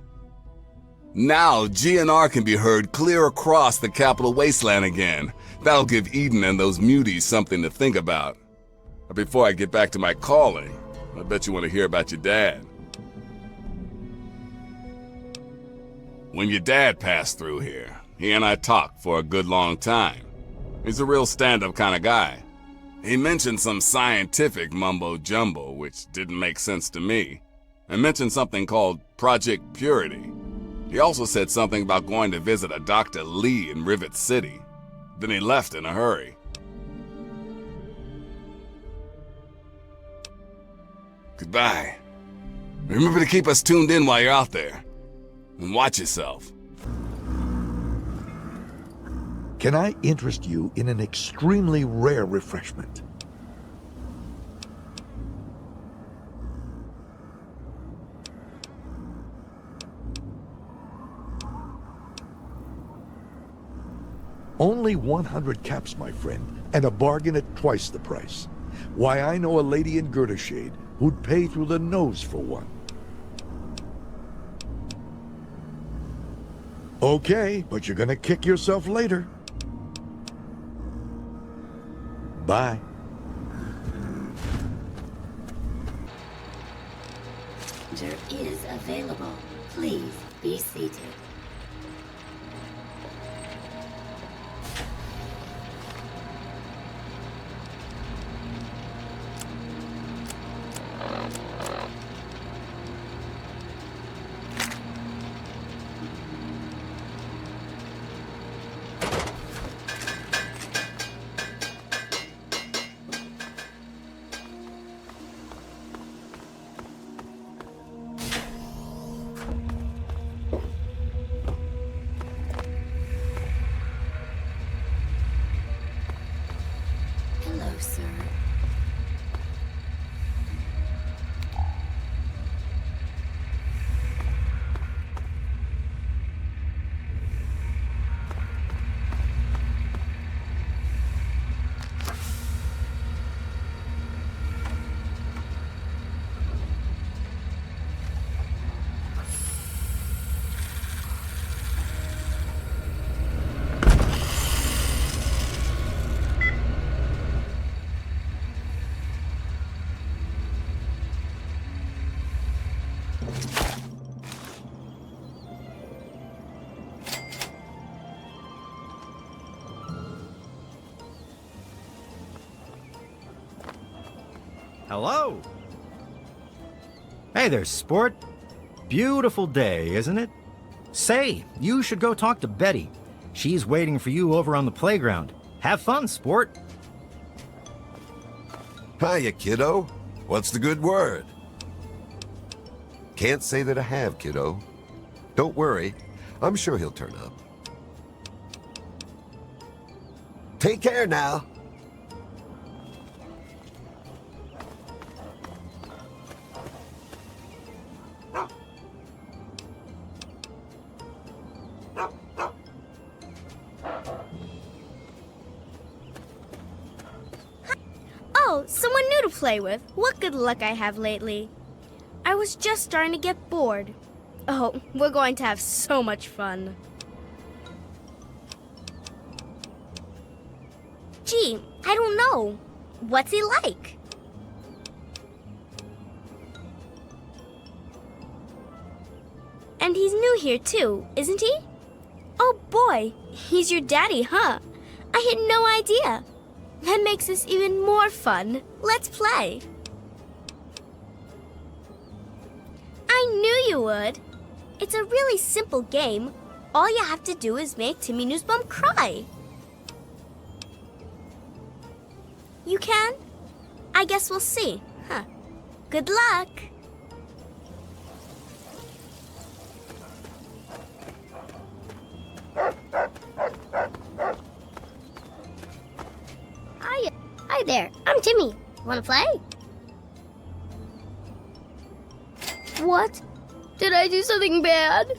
Speaker 1: Now, GNR can be heard clear across the Capital Wasteland again. That'll give Eden and those muties something to think about. But before I get back to my calling, I bet you want to hear about your dad. When your dad passed through here, he and I talked for a good long time. He's a real stand-up kind of guy. He mentioned some scientific mumbo-jumbo, which didn't make sense to me, and mentioned something called Project Purity. He also said something about going to visit a Dr. Lee in Rivet City. Then he left in a hurry. Goodbye. Remember to keep us tuned in while you're out there. And watch yourself.
Speaker 6: Can I interest you in an extremely rare refreshment? Only 100 caps, my friend, and a bargain at twice the price. Why, I know a lady in Girdershade who'd pay through the nose for one. Okay, but you're gonna kick yourself later. Bye.
Speaker 22: There is available. Please be seated. Hello, sir.
Speaker 12: Hello. Hey there, sport. Beautiful day, isn't it? Say, you should go talk to Betty. She's waiting for you over on the playground. Have fun, sport.
Speaker 7: Hiya, kiddo. What's the good word? Can't say that I have, kiddo. Don't worry. I'm sure he'll turn up. Take care now.
Speaker 10: Oh, someone new to play with. What good luck I have lately. I was just starting to get bored. Oh, we're going to have so much fun. Gee, I don't know. What's he like? And he's new here too, isn't he? Oh boy, he's your daddy, huh? I had no idea. That makes this even more fun. Let's play. I knew you would. It's a really simple game. All you have to do is make Timmy Newsbum cry. You can? I guess we'll see, huh? Good luck. Hi there, I'm Timmy. Wanna play? What? Did I do something bad?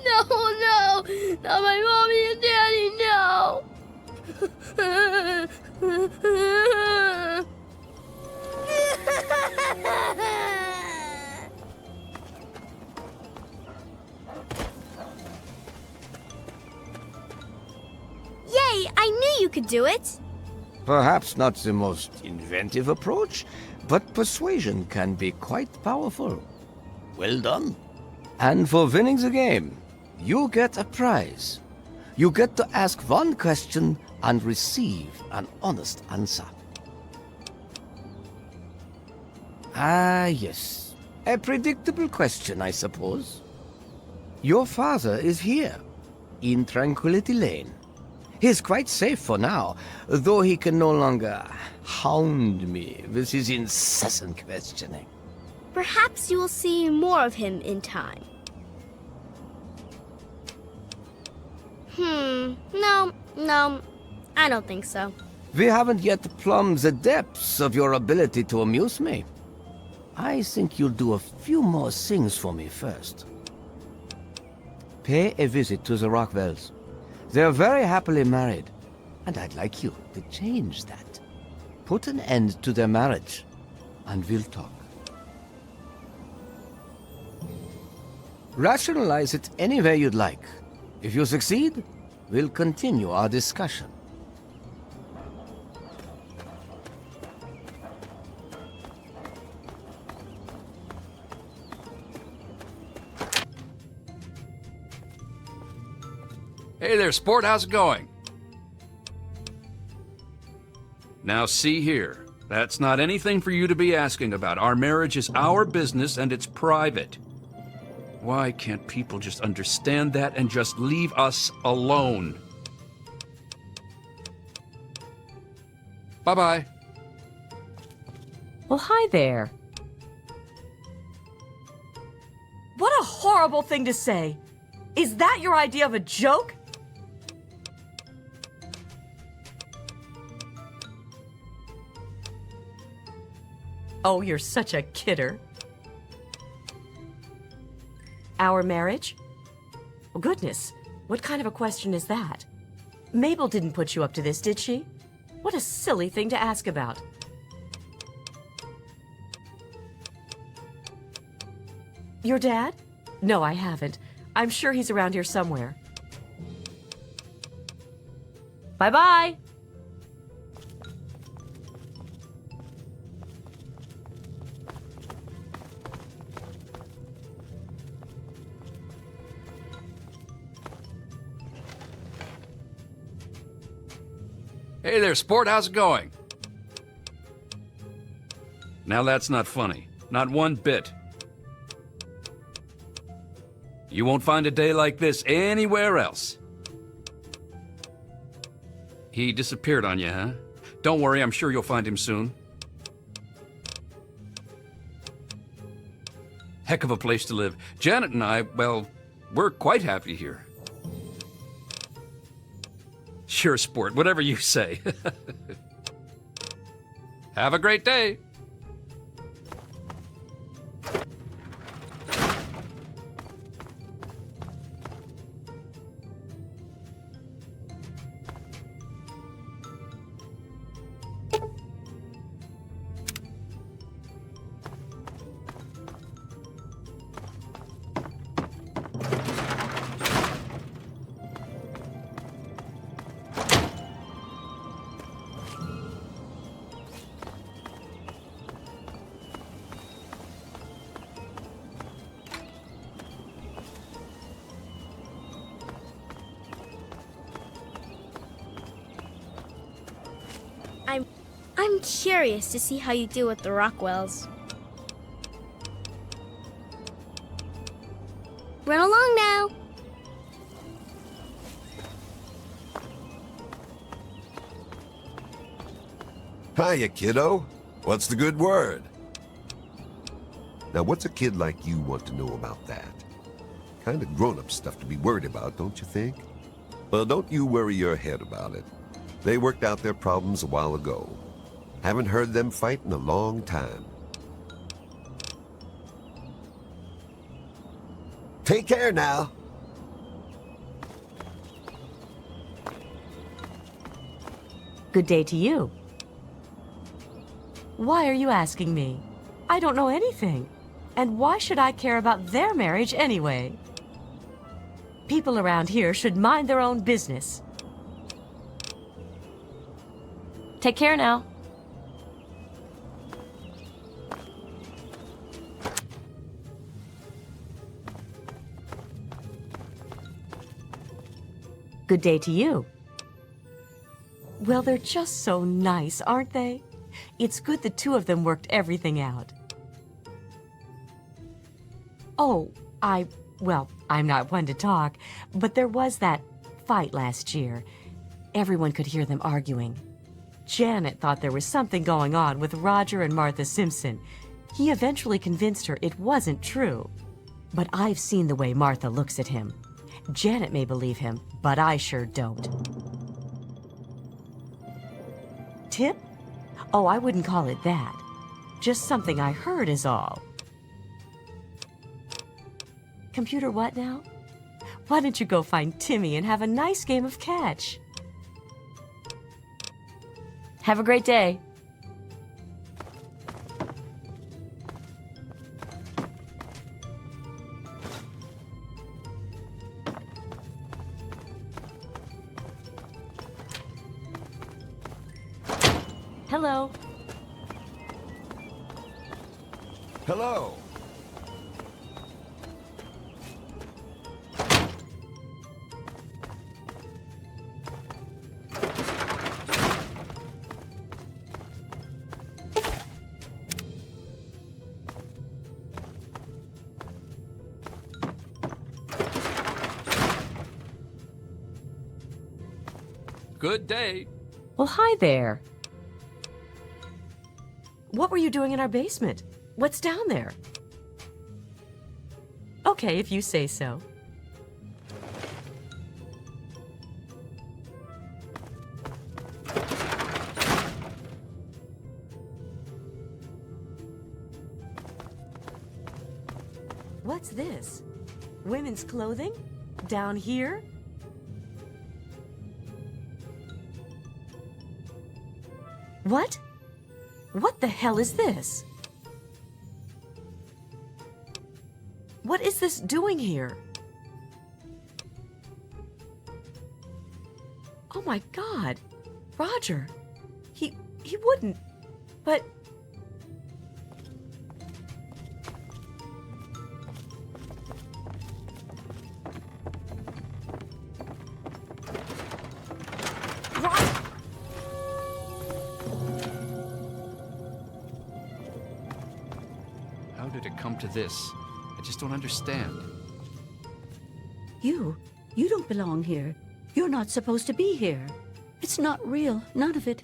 Speaker 10: No, not my mommy and daddy, no. Yay, I knew you could do it.
Speaker 4: Perhaps not the most inventive approach, but persuasion can be quite powerful. Well done. And for winning the game, you get a prize. You get to ask one question and receive an honest answer. Ah, yes. A predictable question, I suppose. Your father is here, in Tranquility Lane. He's quite safe for now, though he can no longer hound me with his incessant questioning.
Speaker 10: Perhaps you will see more of him in time. No, I don't think so.
Speaker 4: We haven't yet plumbed the depths of your ability to amuse me. I think you'll do a few more things for me first. Pay a visit to the Rockwells. They're very happily married, and I'd like you to change that. Put an end to their marriage, and we'll talk. Rationalize it any way you'd like. If you succeed, we'll continue our discussion.
Speaker 5: Hey there, sport, how's it going? Now see here, that's not anything for you to be asking about. Our marriage is our business and it's private. Why can't people just understand that and just leave us alone? Bye-bye.
Speaker 3: Well, hi there. What a horrible thing to say. Is that your idea of a joke? Oh, you're such a kidder. Our marriage? Oh, goodness, what kind of a question is that? Mabel didn't put you up to this, did she? What a silly thing to ask about. Your dad? No, I haven't. I'm sure he's around here somewhere. Bye-bye!
Speaker 5: Hey there, sport, how's it going? Now that's not funny. Not one bit. You won't find a day like this anywhere else. He disappeared on you, huh? Don't worry, I'm sure you'll find him soon. Heck of a place to live. Janet and I, well, we're quite happy here. Sure, sport, whatever you say. Have a great day.
Speaker 10: I'm curious to see how you do with the Rockwells. Run along now.
Speaker 7: Hiya, kiddo. What's the good word? Now, what's a kid like you want to know about that? Kind of grown-up stuff to be worried about, don't you think? Well, don't you worry your head about it. They worked out their problems a while ago. Haven't heard them fight in a long time. Take care now.
Speaker 3: Good day to you. Why are you asking me? I don't know anything. And why should I care about their marriage anyway? People around here should mind their own business. Take care now. Good day to you. Well, they're just so nice, aren't they? It's good the two of them worked everything out. Oh, well, I'm not one to talk, but there was that fight last year. Everyone could hear them arguing. Janet thought there was something going on with Roger and Martha Simpson. He eventually convinced her it wasn't true. But I've seen the way Martha looks at him. Janet may believe him, but I sure don't. Tip? Oh, I wouldn't call it that. Just something I heard is all. Computer what now? Why don't you go find Timmy and have a nice game of catch? Have a great day. Hello.
Speaker 7: Hello.
Speaker 5: Good day.
Speaker 3: Well, hi there. What were you doing in our basement? What's down there? Okay, if you say so. What's this? Women's clothing? Down here? What? What the hell is this? What is this doing here? Oh my God, Roger. He wouldn't, but...
Speaker 5: come to this? I just don't understand.
Speaker 8: You don't belong here. You're not supposed to be here. It's not real, none of it.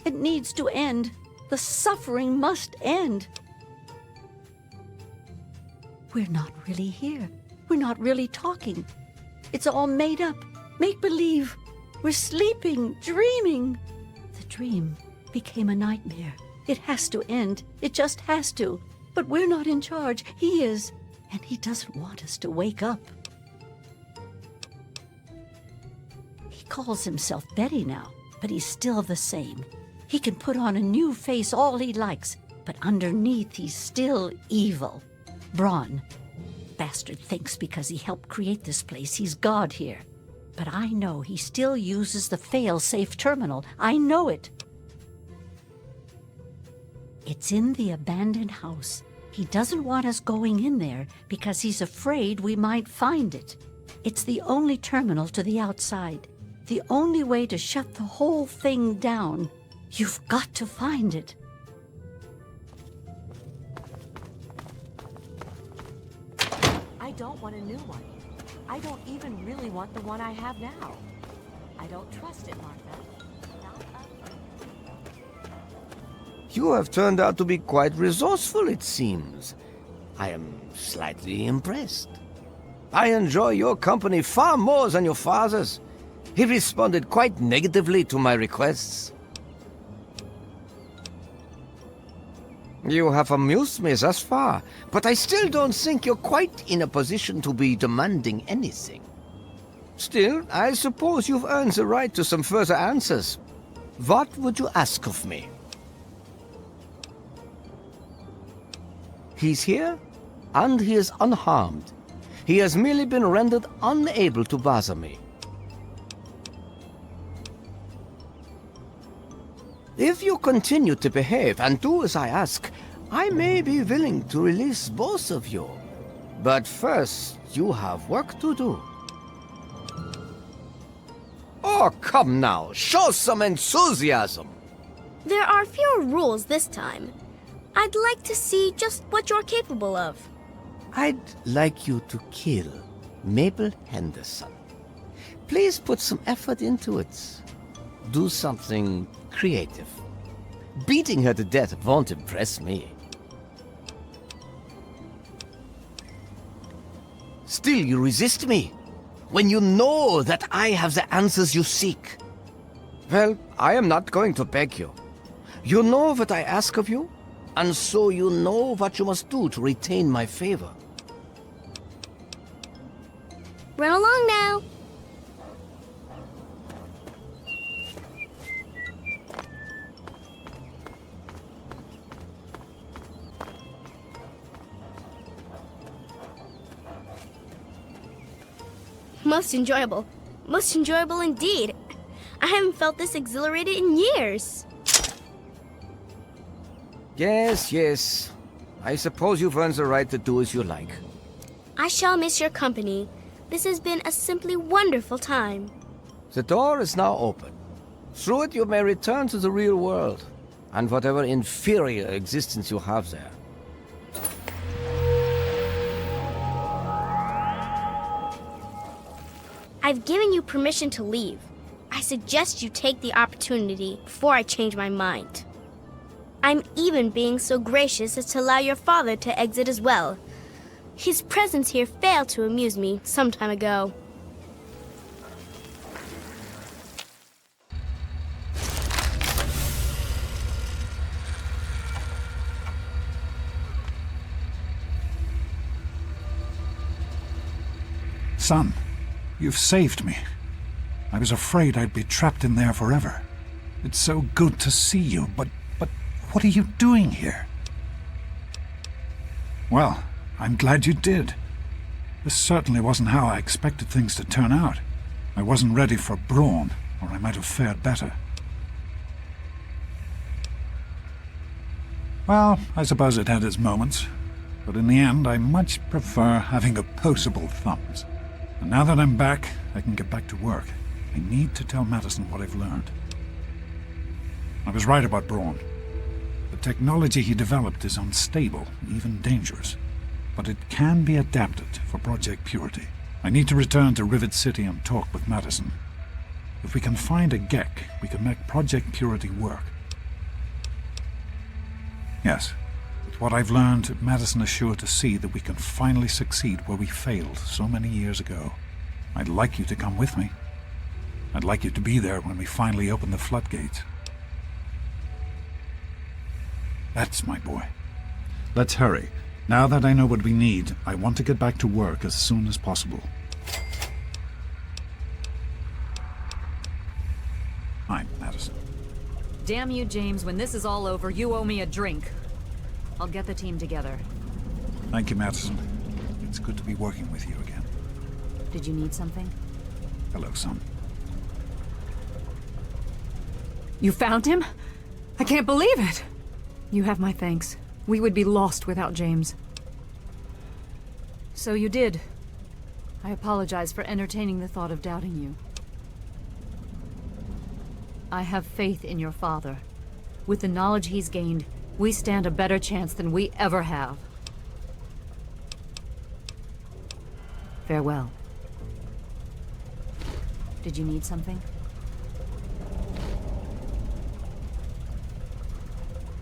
Speaker 8: It needs to end. The suffering must end. We're not really here. We're not really talking. It's all made up, make-believe. We're sleeping, dreaming. The dream became a nightmare. It has to end. It just has to. But we're not in charge. He is. And he doesn't want us to wake up. He calls himself Betty now, but he's still the same. He can put on a new face all he likes, but underneath he's still evil. Braun. Bastard thinks because he helped create this place, he's God here. But I know he still uses the fail-safe terminal. I know it. It's in the abandoned house. He doesn't want us going in there because he's afraid we might find it. It's the only terminal to the outside. The only way to shut the whole thing down. You've got to find it.
Speaker 3: I don't want a new one. I don't even really want the one I have now. I don't trust it, Martha.
Speaker 4: You have turned out to be quite resourceful, it seems. I am slightly impressed. I enjoy your company far more than your father's. He responded quite negatively to my requests. You have amused me thus far, but I still don't think you're quite in a position to be demanding anything. Still, I suppose you've earned the right to some further answers. What would you ask of me? He's here, and he is unharmed. He has merely been rendered unable to bother me. If you continue to behave and do as I ask, I may be willing to release both of you. But first, you have work to do. Oh, come now, show some enthusiasm.
Speaker 10: There are fewer rules this time. I'd like to see just what you're capable of.
Speaker 4: I'd like you to kill Mabel Henderson. Please put some effort into it. Do something creative. Beating her to death won't impress me. Still, you resist me, when you know that I have the answers you seek. Well, I am not going to beg you. You know what I ask of you, and so you know what you must do to retain my favor.
Speaker 10: Run along now. Most enjoyable. Most enjoyable indeed. I haven't felt this exhilarated in years.
Speaker 4: Yes, yes. I suppose you've earned the right to do as you like.
Speaker 10: I shall miss your company. This has been a simply wonderful time.
Speaker 4: The door is now open. Through it you may return to the real world, and whatever inferior existence you have there.
Speaker 10: I've given you permission to leave. I suggest you take the opportunity before I change my mind. I'm even being so gracious as to allow your father to exit as well. His presence here failed to amuse me some time ago.
Speaker 2: Son, you've saved me. I was afraid I'd be trapped in there forever. It's so good to see you, but what are you doing here? Well, I'm glad you did. This certainly wasn't how I expected things to turn out. I wasn't ready for brawn, or I might have fared better. Well, I suppose it had its moments, but in the end I much prefer having opposable thumbs. And now that I'm back, I can get back to work. I need to tell Madison what I've learned. I was right about Braun. The technology he developed is unstable, even dangerous. but it can be adapted for Project Purity. I need to return to Rivet City and talk with Madison. If we can find a GEC, we can make Project Purity work. Yes, with what I've learned, Madison is sure to see that we can finally succeed where we failed so many years ago. I'd like you to come with me. I'd like you to be there when we finally open the floodgates. That's my boy. Let's hurry. Now that I know what we need, I want to get back to work as soon as possible. I'm Madison.
Speaker 11: Damn you, James. When this is all over, you owe me a drink. I'll get the team together.
Speaker 2: Thank you, Madison. It's good to be working with you again.
Speaker 11: Did you need something?
Speaker 2: Hello, son.
Speaker 11: You found him? I can't believe it! You have my thanks. We would be lost without James. So you did. I apologize for entertaining the thought of doubting you. I have faith in your father. With the knowledge he's gained, we stand a better chance than we ever have. Farewell. Did you need something?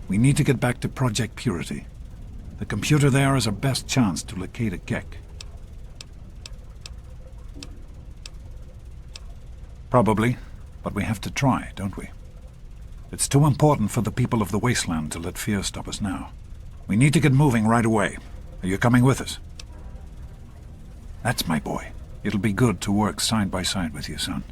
Speaker 2: We need to get back to Project Purity. The computer there is our best chance to locate a GEC. Probably, but we have to try, don't we? It's too important for the people of the Wasteland to let fear stop us now. We need to get moving right away. Are you coming with us? That's my boy. It'll be good to work side by side with you, son.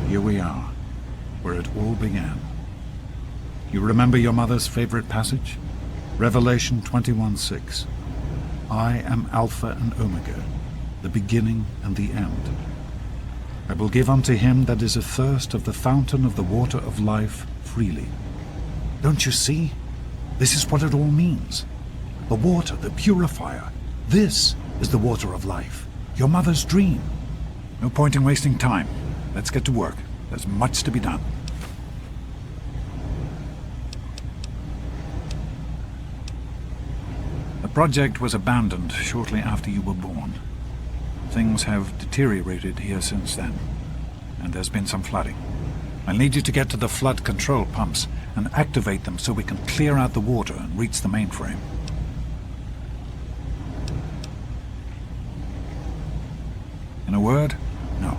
Speaker 2: Here we are, where it all began. You remember your mother's favorite passage? Revelation 21:6. I am Alpha and Omega, the beginning and the end. I will give unto him that is athirst of the fountain of the water of life freely. Don't you see? This is what it all means. The water, the purifier. This is the water of life. Your mother's dream. No point in wasting time. Let's get to work. There's much to be done. The project was abandoned shortly after you were born. Things have deteriorated here since then, and there's been some flooding. I'll need you to get to the flood control pumps and activate them so we can clear out the water and reach the mainframe. In a word, no.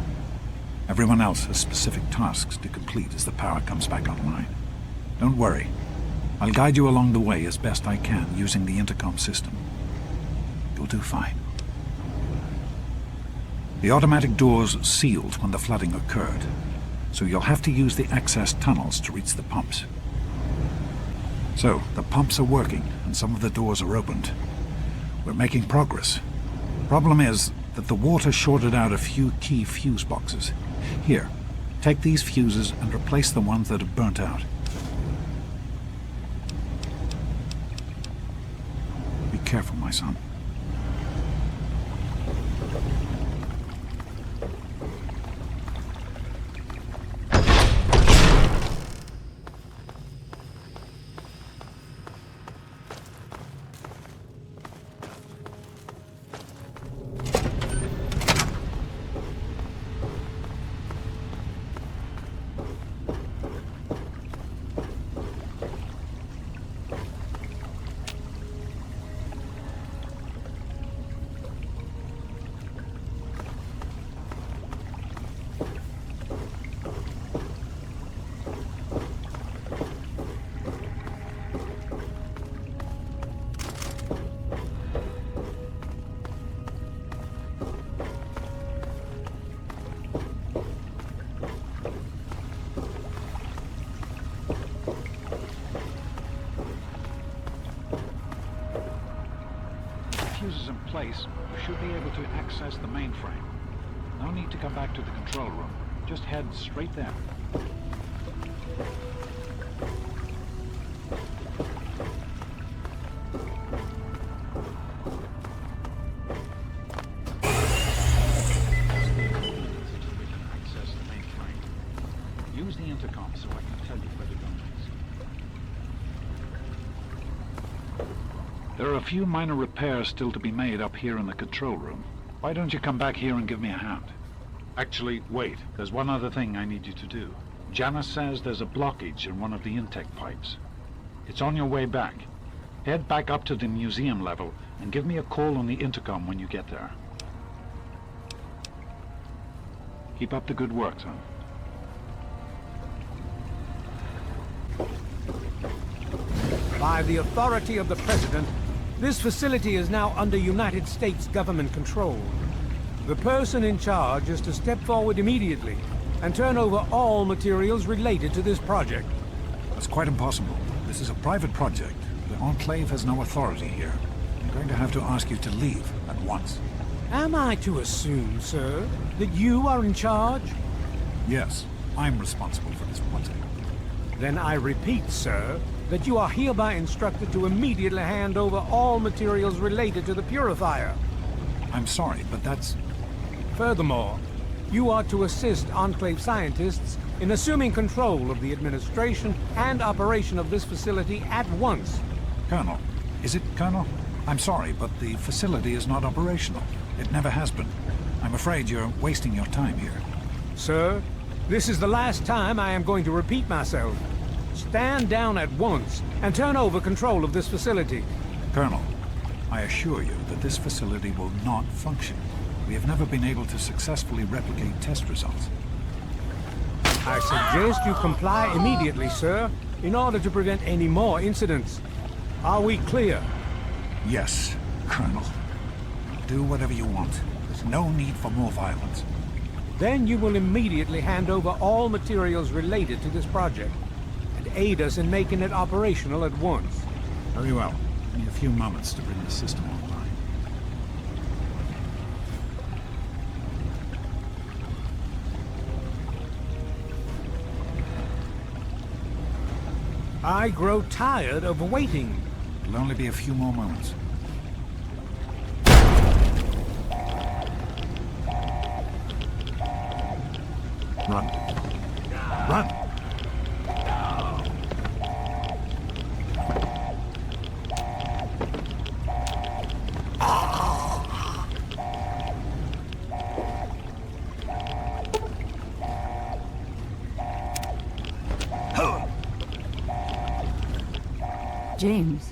Speaker 2: Everyone else has specific tasks to complete as the power comes back online. Don't worry. I'll guide you along the way as best I can using the intercom system. You'll do fine. The automatic doors sealed when the flooding occurred, so you'll have to use the access tunnels to reach the pumps. So, the pumps are working and some of the doors are opened. We're making progress. Problem is that the water shorted out a few key fuse boxes. Here, take these fuses and replace the ones that have burnt out. Be careful, my son. Fuses in place, you should be able to access the mainframe. No need to come back to the control room. Just head straight there. Use the intercom so I can tell you where to go next. There are a few minor repairs still to be made up here in the control room. Why don't you come back here and give me a hand? Actually, wait. There's one other thing I need you to do. Janice says there's a blockage in one of the intake pipes. It's on your way back. Head back up to the museum level and give me a call on the intercom when you get there. Keep up the good work, son.
Speaker 15: By the authority of the President, this facility is now under United States government control. The person in charge is to step forward immediately and turn over all materials related to this project.
Speaker 2: That's quite impossible. This is a private project. The Enclave has no authority here. I'm going to have to ask you to leave at once.
Speaker 15: Am I to assume, sir, that you are in charge?
Speaker 2: Yes, I'm responsible for this project.
Speaker 15: Then I repeat, sir, that you are hereby instructed to immediately hand over all materials related to the purifier.
Speaker 2: I'm sorry, but that's...
Speaker 15: Furthermore, you are to assist Enclave scientists in assuming control of the administration and operation of this facility at once.
Speaker 2: Colonel. Is it Colonel? I'm sorry, but the facility is not operational. It never has been. I'm afraid you're wasting your time here.
Speaker 15: Sir, this is the last time I am going to repeat myself. Stand down at once and turn over control of this facility.
Speaker 2: Colonel, I assure you that this facility will not function. We have never been able to successfully replicate test results.
Speaker 15: I suggest you comply immediately, sir, in order to prevent any more incidents. Are we clear?
Speaker 2: Yes, Colonel. Do whatever you want. There's no need for more violence.
Speaker 15: Then you will immediately hand over all materials related to this project and aid us in making it operational at once.
Speaker 2: Very well. Give me a few moments to bring the system online.
Speaker 15: I grow tired of waiting.
Speaker 2: It'll only be a few more moments. Run. Run!
Speaker 11: James.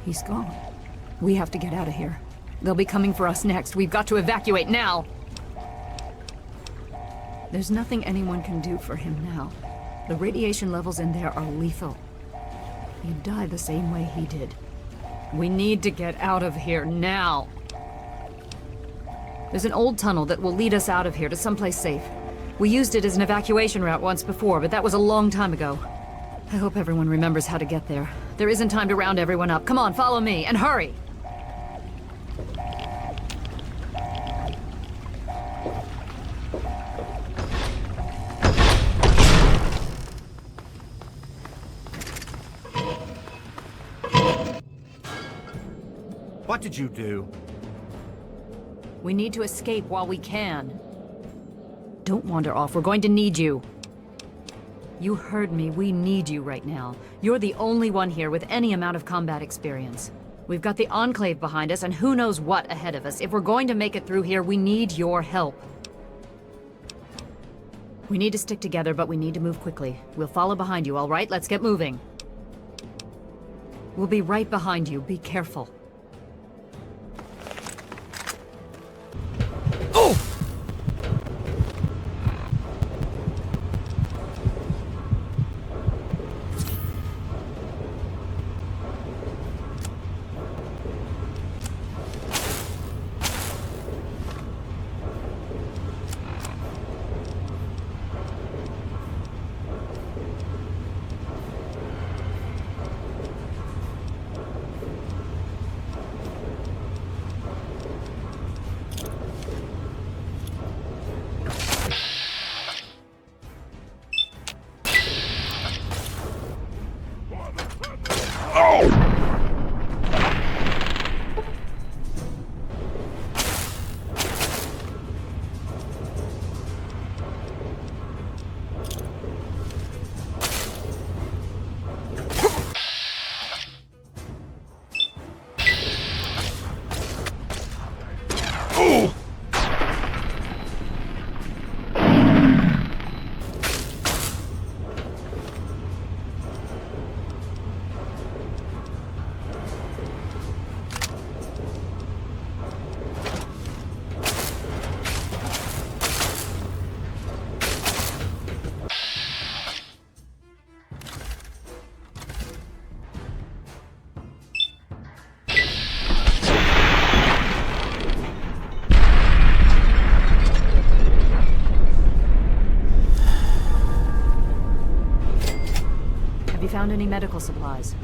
Speaker 11: He's gone. We have to get out of here. They'll be coming for us next. We've got to evacuate now! There's nothing anyone can do for him now. The radiation levels in there are lethal. He'd die the same way he did. We need to get out of here now! There's an old tunnel that will lead us out of here to someplace safe. We used it as an evacuation route once before, but that was a long time ago. I hope everyone remembers how to get there. There isn't time to round everyone up. Come on, follow me, and hurry!
Speaker 12: What did you do?
Speaker 11: We need to escape while we can. Don't wander off. We're going to need you. You heard me. We need you right now. You're the only one here with any amount of combat experience. We've got the Enclave behind us, and who knows what ahead of us. If we're going to make it through here, we need your help. We need to stick together, but we need to move quickly. We'll follow behind you, all right? Let's get moving. We'll be right behind you. Be careful. found any medical supplies.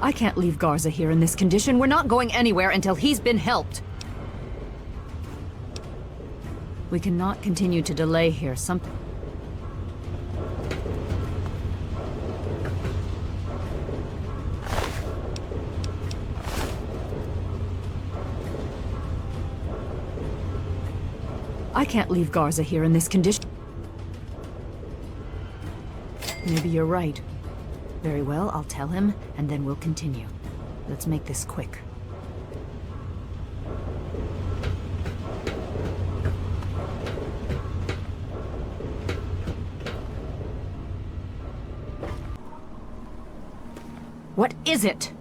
Speaker 11: I can't leave Garza here in this condition. We're not going anywhere until he's been helped. We cannot continue to delay here. I can't leave Garza here in this condition. Maybe you're right. Very well, I'll tell him, and then we'll continue. Let's make this quick. What is it?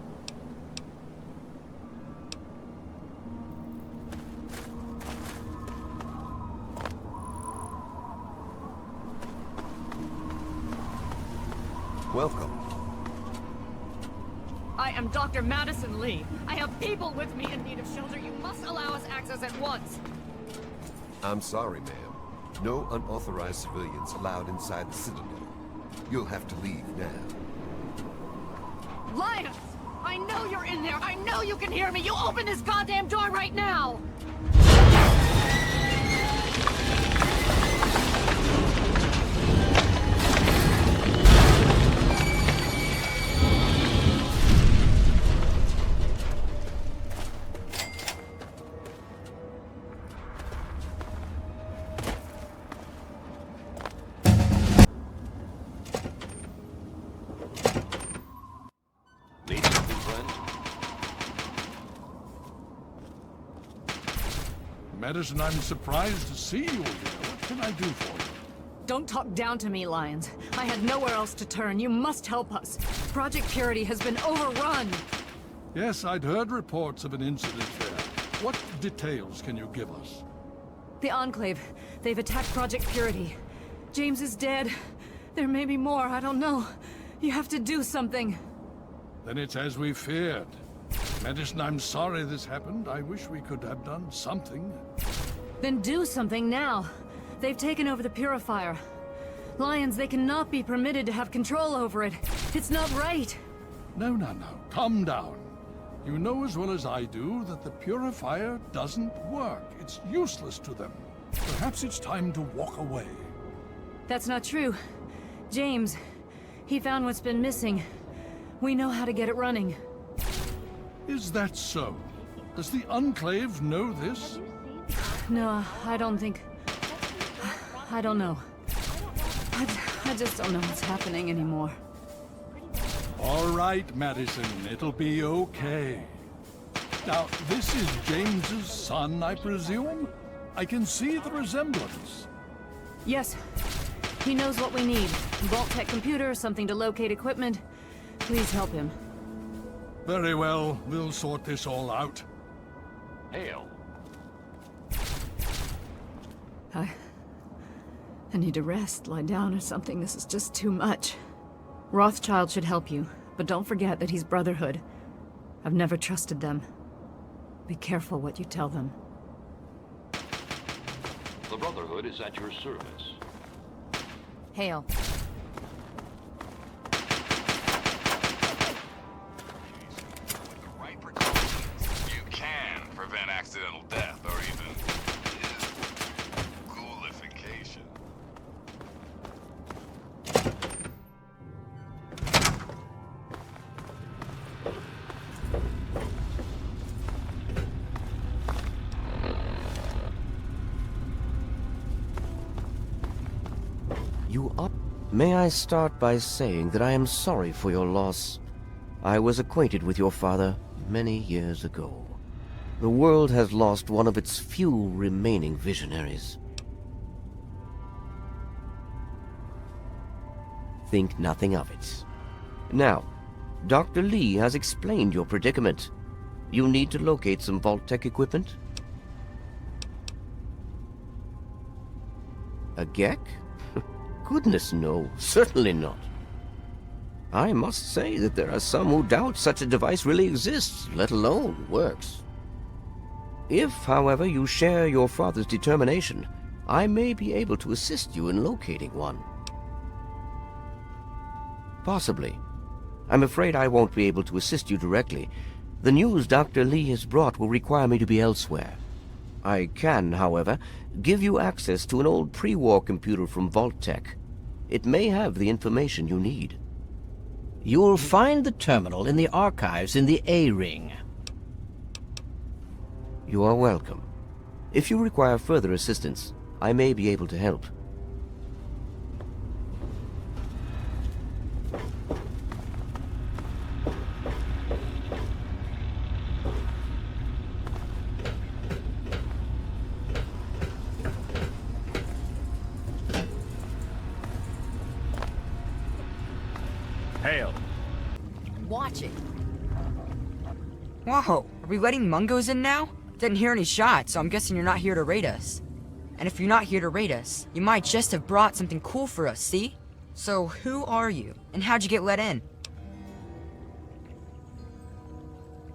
Speaker 7: Welcome.
Speaker 11: I am Dr. Madison Lee. I have people with me in need of shelter. You must allow us access at once.
Speaker 7: I'm sorry, ma'am. No unauthorized civilians allowed inside the Citadel. You'll have to leave now.
Speaker 11: Linus! I know you're in there! I know you can hear me! You open this goddamn door right now!
Speaker 14: Madison, I'm surprised to see you here. What can I do for you?
Speaker 11: Don't talk down to me, Lyons. I had nowhere else to turn. You must help us. Project Purity has been overrun.
Speaker 14: Yes, I'd heard reports of an incident there. What details can you give us?
Speaker 11: The Enclave. They've attacked Project Purity. James is dead. There may be more, I don't know. You have to do something.
Speaker 14: Then it's as we feared. Madison, I'm sorry this happened. I wish we could have done something.
Speaker 11: Then do something now. They've taken over the Purifier. Lyons, they cannot be permitted to have control over it. It's not right.
Speaker 14: No. Calm down. You know as well as I do that the Purifier doesn't work. It's useless to them. Perhaps it's time to walk away.
Speaker 11: That's not true. James, he found what's been missing. We know how to get it running.
Speaker 14: Is that so? Does the Enclave know this?
Speaker 11: No, I don't think... I don't know. I just don't know what's happening anymore.
Speaker 14: All right, Madison, it'll be okay. Now, this is James's son, I presume? I can see the resemblance.
Speaker 11: Yes. He knows what we need. Vault-Tec computer, something to locate equipment. Please help him.
Speaker 14: Very well. We'll sort this all out.
Speaker 5: Hail.
Speaker 11: I need to rest, lie down or something. This is just too much. Rothschild should help you, but don't forget that he's Brotherhood. I've never trusted them. Be careful what you tell them.
Speaker 16: The Brotherhood is at your service.
Speaker 11: Hail.
Speaker 1: You can prevent accidental death or even ghoulification.
Speaker 4: You up? May I start by saying that I am sorry for your loss. I was acquainted with your father many years ago. The world has lost one of its few remaining visionaries. Think nothing of it. Now, Dr. Lee has explained your predicament. You need to locate some Vault-Tec equipment? A Gek? Goodness, no. Certainly not. I must say that there are some who doubt such a device really exists, let alone works. If, however, you share your father's determination, I may be able to assist you in locating one. Possibly. I'm afraid I won't be able to assist you directly. The news Dr. Lee has brought will require me to be elsewhere. I can, however, give you access to an old pre-war computer from Vault Tech. It may have the information you need.
Speaker 17: You'll find the terminal in the archives in the A-Ring.
Speaker 4: You are welcome. If you require further assistance, I may be able to help.
Speaker 18: Hail.
Speaker 23: Watch it. Whoa, are we letting Mungos in now? Didn't hear any shots, so I'm guessing you're not here to raid us. And if you're not here to raid us, you might just have brought something cool for us, see? So who are you, and how'd you get let in?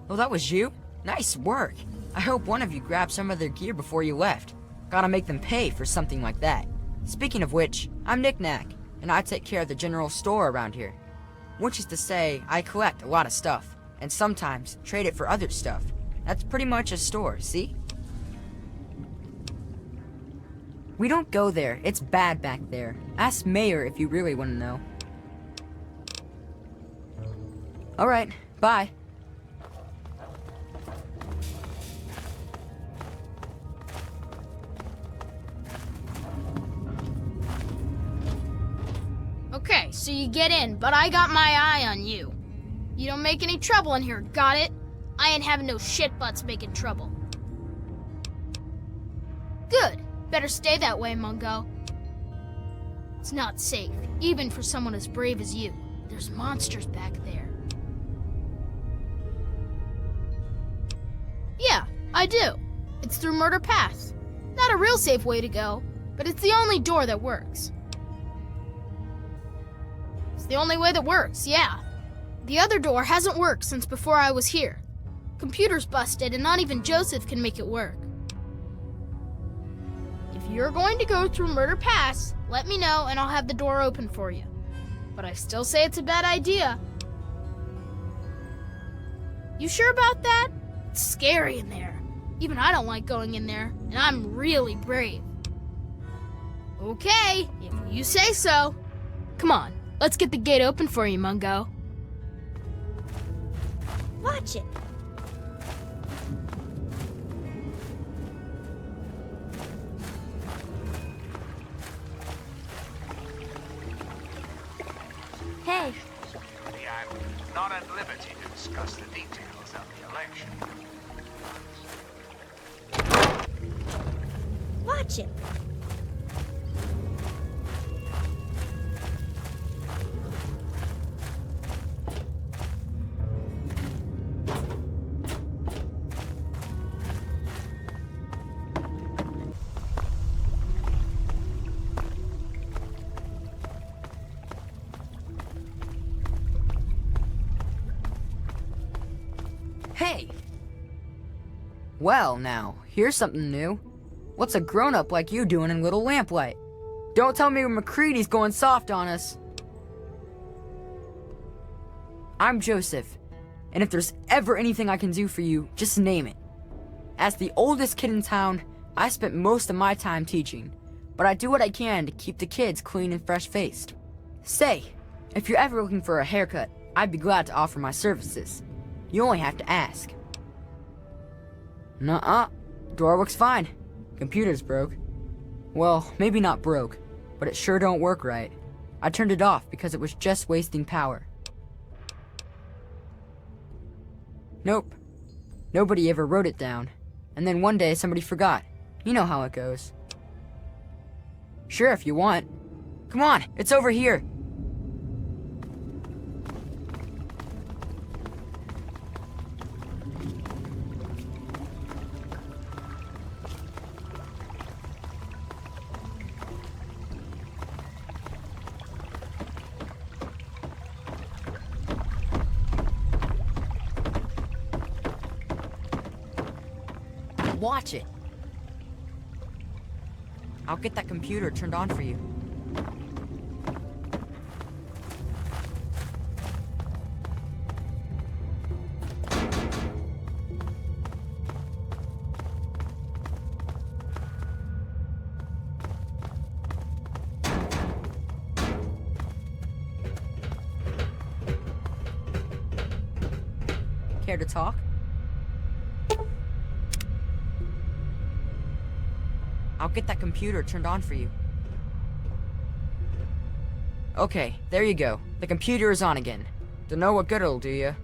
Speaker 23: Oh, that was you? Nice work. I hope one of you grabbed some of their gear before you left. Gotta make them pay for something like that. Speaking of which, I'm Knick Knack, and I take care of the general store around here. Which is to say, I collect a lot of stuff, and sometimes trade it for other stuff. That's pretty much a store, see? We don't go there. It's bad back there. Ask Mayor if you really want to know. Alright, bye.
Speaker 24: Okay, so you get in, but I got my eye on you. You don't make any trouble in here, got it? I ain't having no shit butts making trouble. Good. Better stay that way, Mungo. It's not safe, even for someone as brave as you. There's monsters back there. Yeah, I do. It's through Murder Pass. Not a real safe way to go, but it's the only door that works. It's the only way that works, yeah. The other door hasn't worked since before I was here. Computer's busted and not even Joseph can make it work. If you're going to go through Murder Pass, let me know and I'll have the door open for you. But I still say it's a bad idea. You sure about that? It's scary in there. Even I don't like going in there, and I'm really brave. Okay, if you say so. Come on, let's get the gate open for you, Mungo.
Speaker 10: Watch it. Hey.
Speaker 9: The island is not at liberty to discuss the details of the election.
Speaker 10: Watch it.
Speaker 23: Hey! Well, now, here's something new. What's a grown-up like you doing in Little Lamplight? Don't tell me McCready's going soft on us. I'm Joseph, and if there's ever anything I can do for you, just name it. As the oldest kid in town, I spent most of my time teaching, but I do what I can to keep the kids clean and fresh-faced. Say, if you're ever looking for a haircut, I'd be glad to offer my services. You only have to ask. Nuh-uh. Door works fine. Computer's broke. Well, maybe not broke, but it sure don't work right. I turned it off because it was just wasting power. Nope. Nobody ever wrote it down. And then one day somebody forgot. You know how it goes. Sure, if you want. Come on, it's over here. Watch it. I'll get that computer turned on for you. Care to talk? I'll get that computer turned on for you. Okay, there you go. The computer is on again. Don't know what good it'll do you.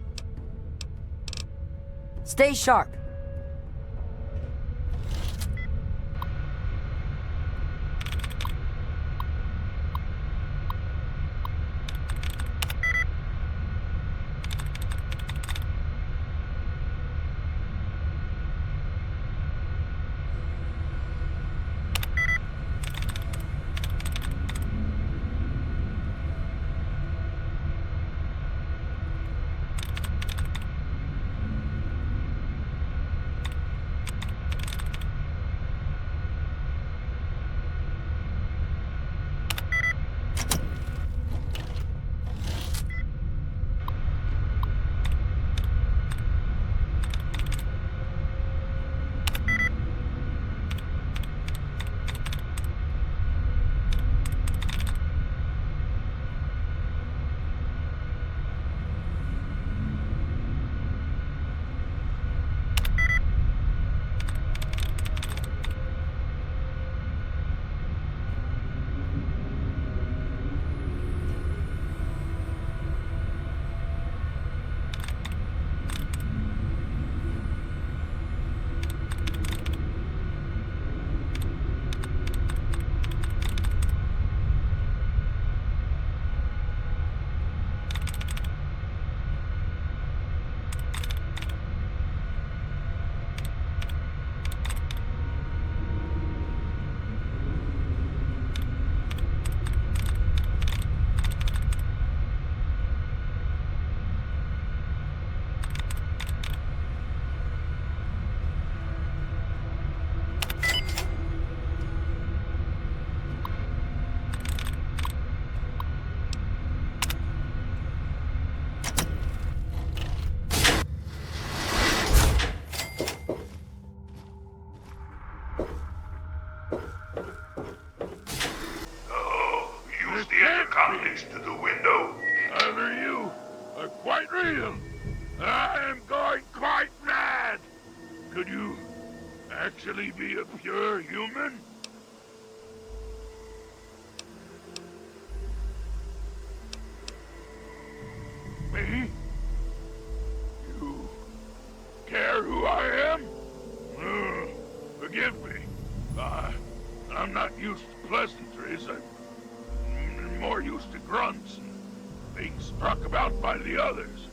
Speaker 23: Stay sharp.
Speaker 13: To the window. Either you are quite real. I am going quite mad. Could you actually be a pure human? Me? You care who I am? Forgive me. I'm not used to pleasantries. I'm more used to grunts and being struck about by the others.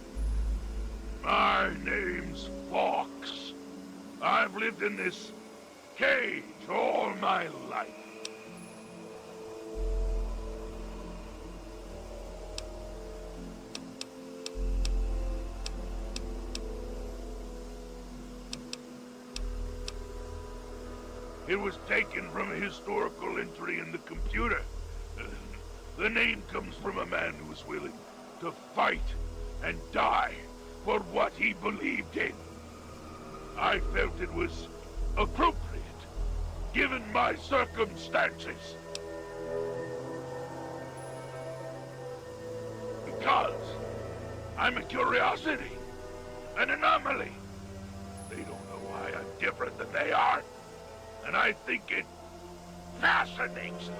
Speaker 13: My name's Fox. I've lived in this cage all my life. It was taken from a historical entry in the computer. The name comes from a man who was willing to fight and die for what he believed in. I felt it was appropriate, given my circumstances. Because I'm a curiosity, an anomaly. They don't know why I'm different than they are, and I think it fascinates them.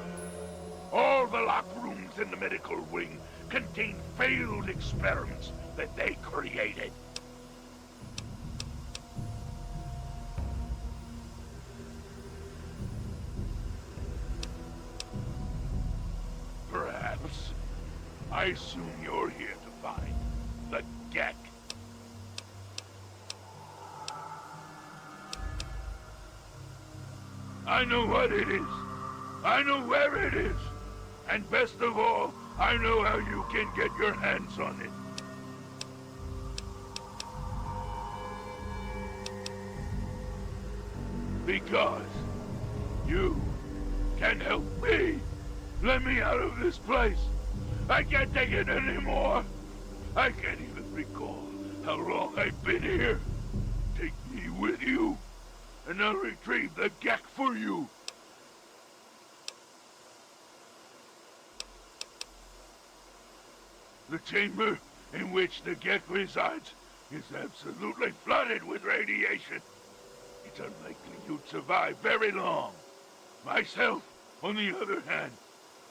Speaker 13: All the locked rooms in the medical wing contain failed experiments that they created. Perhaps. I assume you're here to find the Gek. I know what it is. I know where it is. And best of all, I know how you can get your hands on it. Because you can help me. Let me out of this place. I can't take it anymore. I can't even recall how long I've been here. Take me with you, and I'll retrieve the Gek for you. The chamber in which the Gek resides is absolutely flooded with radiation. It's unlikely you'd survive very long. Myself, on the other hand,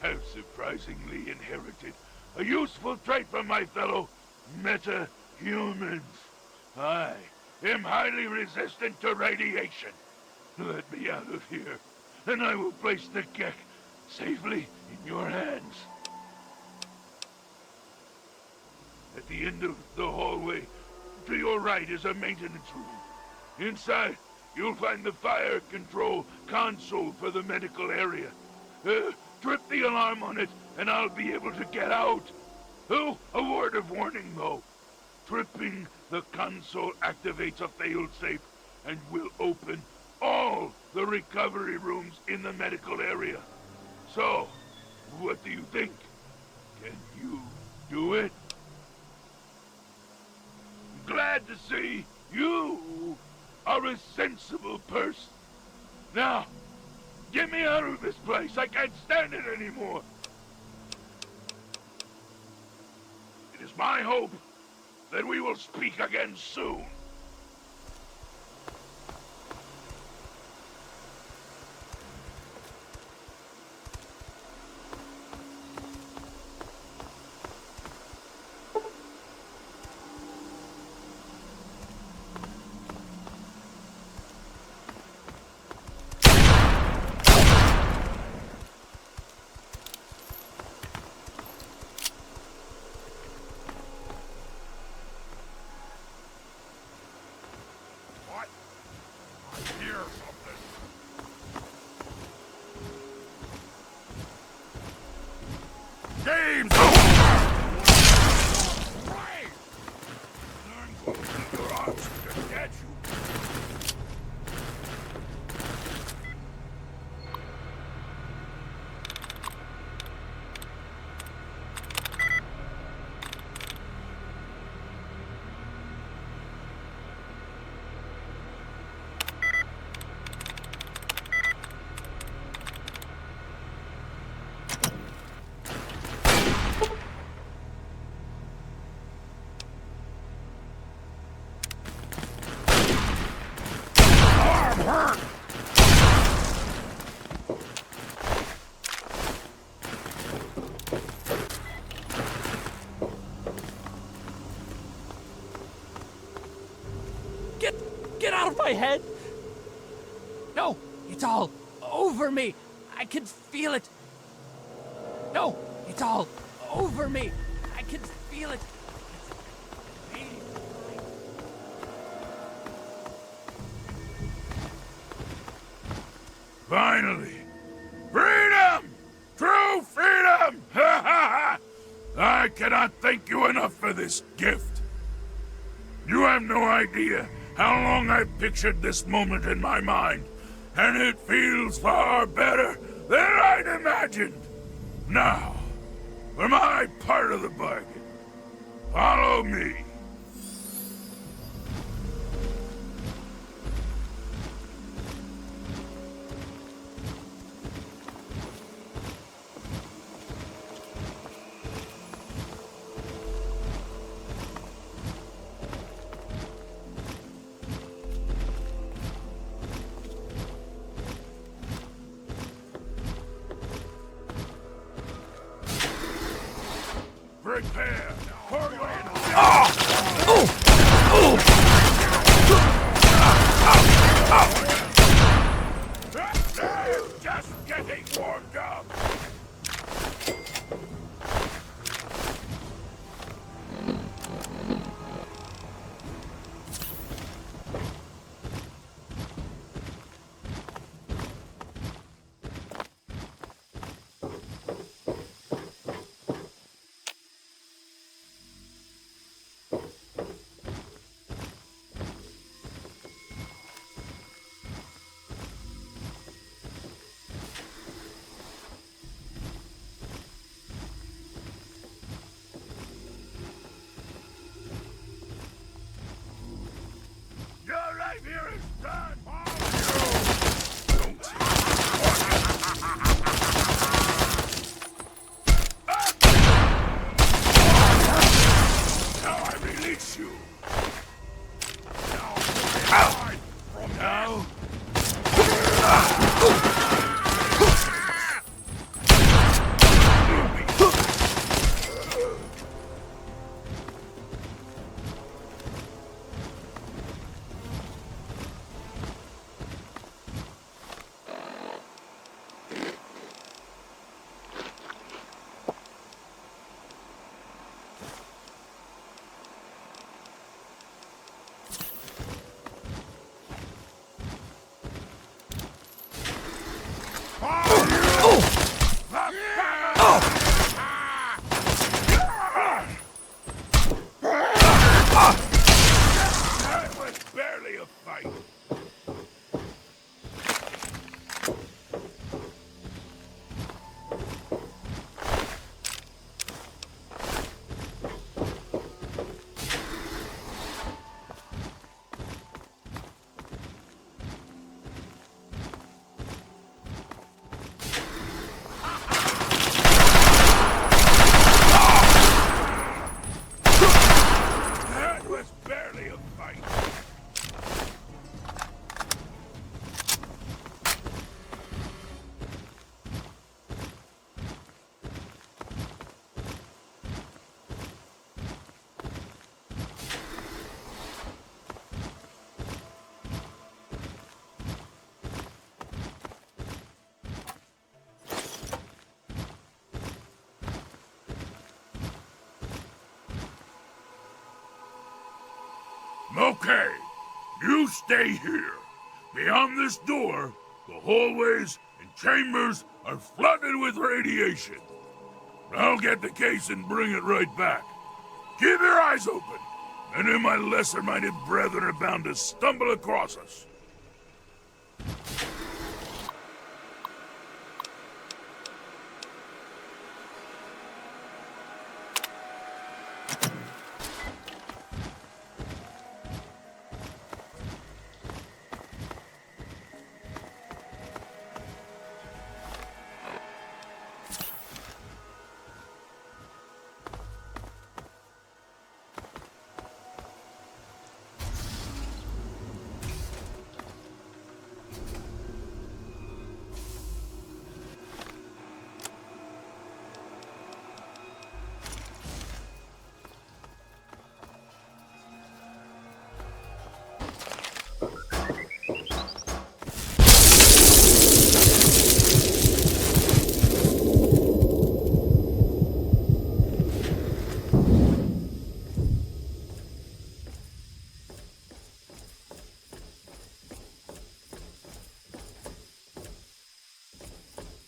Speaker 13: have surprisingly inherited a useful trait from my fellow meta-humans. I am highly resistant to radiation. Let me out of here, and I will place the Gek safely in your hands. At the end of the hallway, to your right is a maintenance room. Inside, you'll find the fire control console for the medical area. Trip the alarm on it, and I'll be able to get out. Oh, a word of warning, though. Tripping the console activates a failsafe and will open all the recovery rooms in the medical area. So, what do you think? Can you do it? Glad to see you are a sensible person. Now, get me out of this place. I can't stand it anymore. It is my hope that we will speak again soon. James! Your arms to get you.
Speaker 5: Get out of my head! No, it's all over me. I can feel it. No, it's all over me. I can feel it.
Speaker 13: Finally! Freedom! True freedom! Ha ha ha! I cannot thank you enough for this gift. You have no idea how long I've pictured this moment in my mind, and it feels far better than I'd imagined. Now, for my part of the bargain, follow me. Prepare for your just getting warmed up. Okay, you stay here. Beyond this door, the hallways and chambers are flooded with radiation. I'll get the case and bring it right back. Keep your eyes open. Any of my lesser-minded brethren are bound to stumble across us.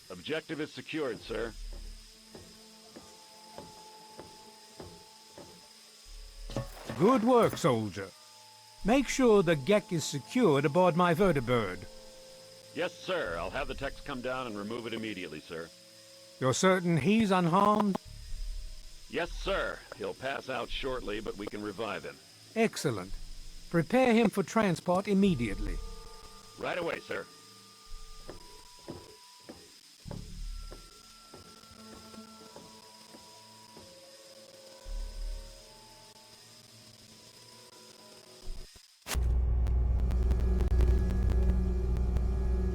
Speaker 16: Objective is secured, sir.
Speaker 15: Good work, soldier. Make sure the Gek is secured aboard my vertibird.
Speaker 16: Yes, sir. I'll have the techs come down and remove it immediately, sir.
Speaker 15: You're certain he's unharmed?
Speaker 16: Yes, sir. He'll pass out shortly, but we can revive him.
Speaker 15: Excellent. Prepare him for transport immediately.
Speaker 16: Right away, sir.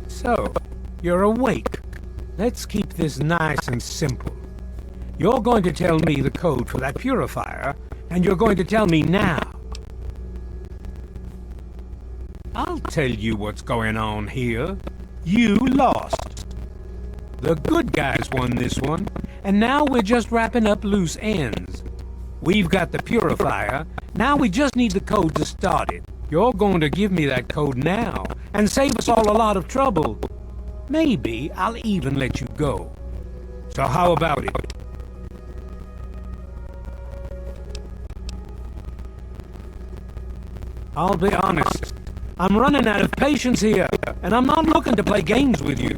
Speaker 15: So, you're awake. Let's keep this nice and simple. You're going to tell me the code for that purifier, and you're going to tell me now. I'll tell you what's going on here. You lost. The good guys won this one, and now we're just wrapping up loose ends. We've got the purifier, now we just need the code to start it. You're going to give me that code now, and save us all a lot of trouble. Maybe I'll even let you go. So how about it? I'll be honest. I'm running out of patience here, and I'm not looking to play games with you.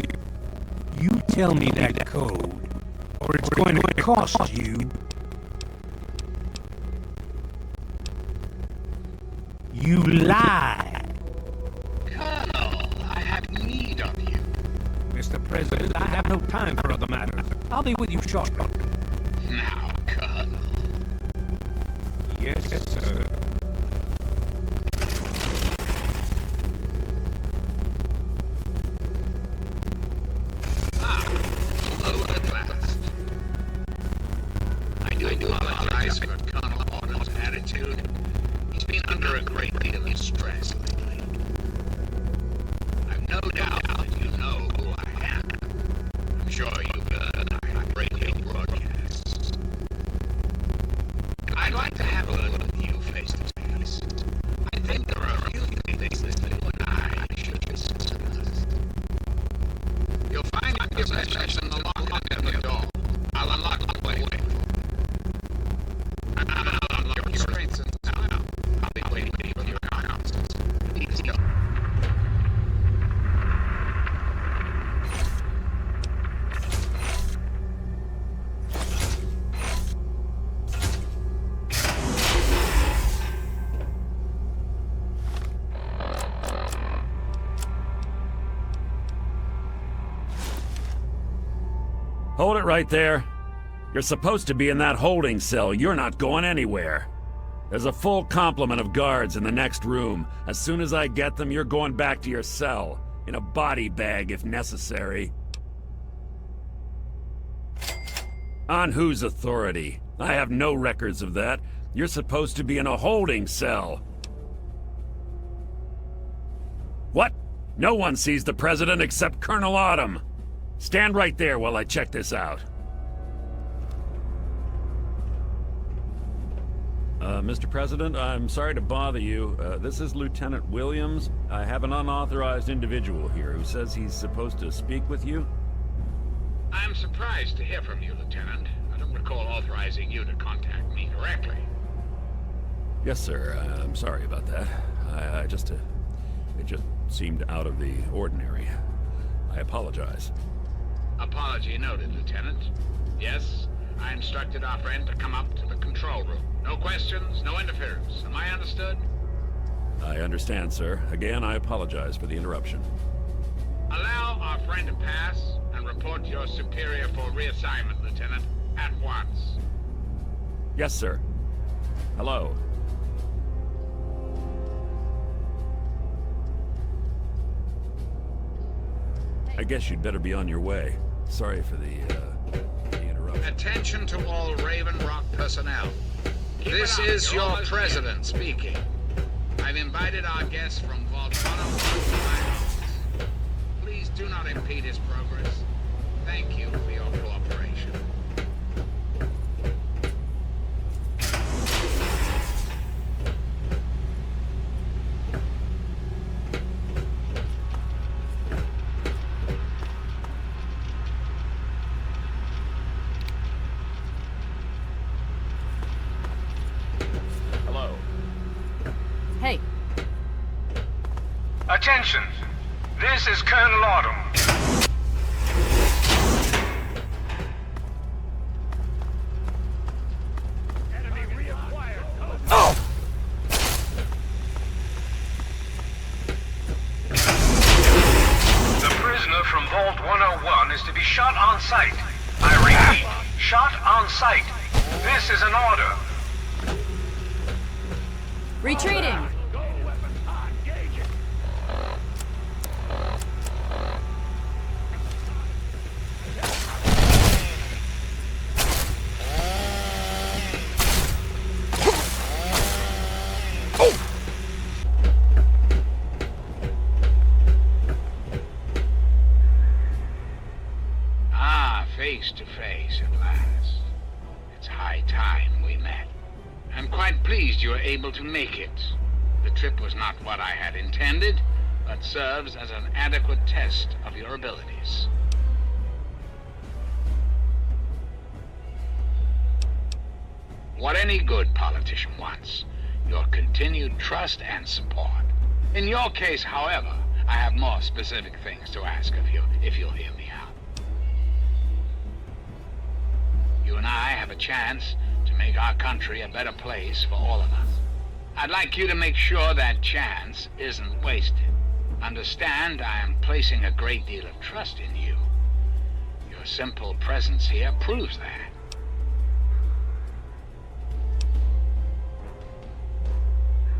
Speaker 15: You tell me that code, or it's going to cost you. You lie!
Speaker 6: Colonel, I have need of you.
Speaker 15: Mr. President, I have no time for other matters. I'll be with you shortly.
Speaker 6: Now, Colonel.
Speaker 15: Yes, sir.
Speaker 6: Hello at last. I do apologize for Colonel Orton's attitude. He's been under a great deal of stress lately. I've no doubt that you know who I am. I'm sure you've heard my radio broadcasts. I'd like to have a word with you face to face. I think there are a few things that you and I should discuss. You'll find your possession in the lock of the door. I'll unlock the way. I'll unlock your strengths and now. I'll be waiting for your comments. Please go.
Speaker 19: Hold it right there. You're supposed to be in that holding cell. You're not going anywhere. There's a full complement of guards in the next room. As soon as I get them, you're going back to your cell. In a body bag, if necessary. On whose authority? I have no records of that. You're supposed to be in a holding cell. What? No one sees the President except Colonel Autumn. Stand right there while I check this out. Mr. President, I'm sorry to bother you. This is Lieutenant Williams. I have an unauthorized individual here who says he's supposed to speak with you.
Speaker 6: I'm surprised to hear from you, Lieutenant. I don't recall authorizing you to contact me directly.
Speaker 19: Yes, sir. I'm sorry about that. It just seemed out of the ordinary. I apologize.
Speaker 6: Apology noted, Lieutenant. Yes, I instructed our friend to come up to the control room. No questions, no interference. Am I understood?
Speaker 19: I understand, sir. Again, I apologize for the interruption.
Speaker 6: Allow our friend to pass and report to your superior for reassignment, Lieutenant, at once.
Speaker 19: Yes, sir. Hello. I guess you'd better be on your way. Sorry for the interruption.
Speaker 6: Attention to all Raven Rock personnel. This is your president speaking. I've invited our guest from Vault 101. Please do not impede his progress. Thank you for your cooperation.
Speaker 11: Hey.
Speaker 8: Attention! This is Colonel Autumn.
Speaker 9: Oh!
Speaker 8: The prisoner from Vault 101 is to be shot on sight. I repeat, shot on sight. This is an order.
Speaker 11: Retreating!
Speaker 6: Face to face at last. It's high time we met. I'm quite pleased you were able to make it. The trip was not what I had intended, but serves as an adequate test of your abilities. What any good politician wants, your continued trust and support. In your case, however, I have more specific things to ask of you, if you'll hear me out. You and I have a chance to make our country a better place for all of us. I'd like you to make sure that chance isn't wasted. Understand, I am placing a great deal of trust in you. Your simple presence here proves that.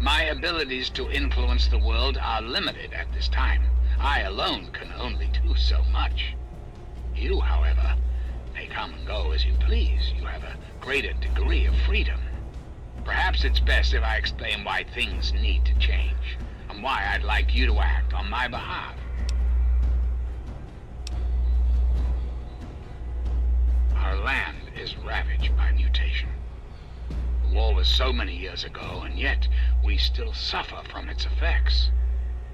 Speaker 6: My abilities to influence the world are limited at this time. I alone can only do so much. You, however, may come and go as you please. You have a greater degree of freedom. Perhaps it's best if I explain why things need to change, and why I'd like you to act on my behalf. Our land is ravaged by mutation. The war was so many years ago, and yet we still suffer from its effects.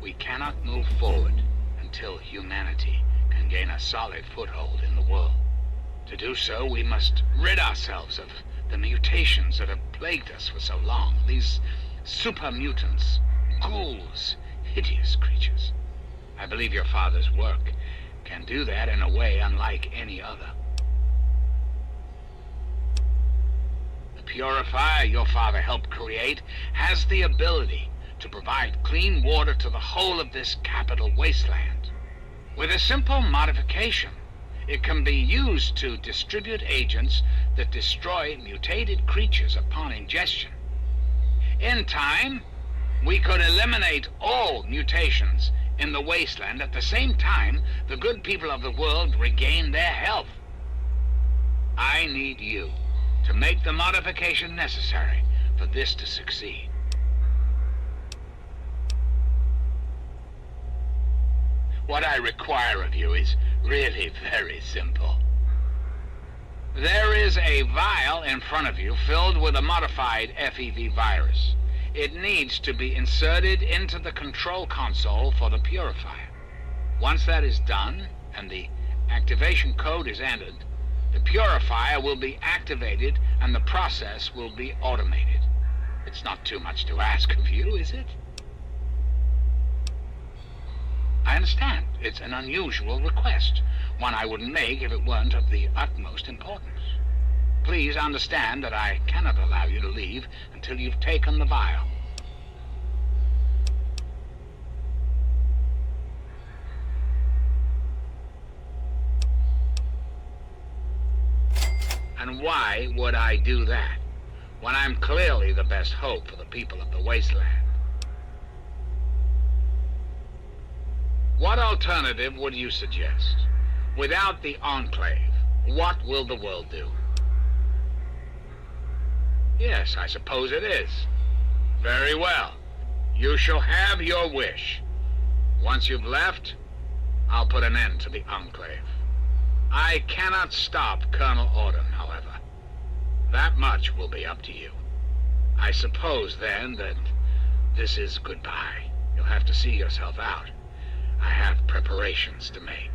Speaker 6: We cannot move forward until humanity can gain a solid foothold in the world. To do so, we must rid ourselves of the mutations that have plagued us for so long. These super mutants, ghouls, hideous creatures. I believe your father's work can do that in a way unlike any other. The purifier your father helped create has the ability to provide clean water to the whole of this Capital Wasteland. With a simple modification, it can be used to distribute agents that destroy mutated creatures upon ingestion. In time, we could eliminate all mutations in the wasteland. At the same time, the good people of the world regain their health. I need you to make the modification necessary for this to succeed. What I require of you is really very simple. There is a vial in front of you filled with a modified FEV virus. It needs to be inserted into the control console for the purifier. Once that is done, and the activation code is entered, the purifier will be activated and the process will be automated. It's not too much to ask of you, is it? I understand. It's an unusual request, one I wouldn't make if it weren't of the utmost importance. Please understand that I cannot allow you to leave until you've taken the vial. And why would I do that, when I'm clearly the best hope for the people of the Wasteland? What alternative would you suggest? Without the Enclave, what will the world do? Yes, I suppose it is. Very well. You shall have your wish. Once you've left, I'll put an end to the Enclave. I cannot stop Colonel Auden, however. That much will be up to you. I suppose, then, that this is goodbye. You'll have to see yourself out. I have preparations to make.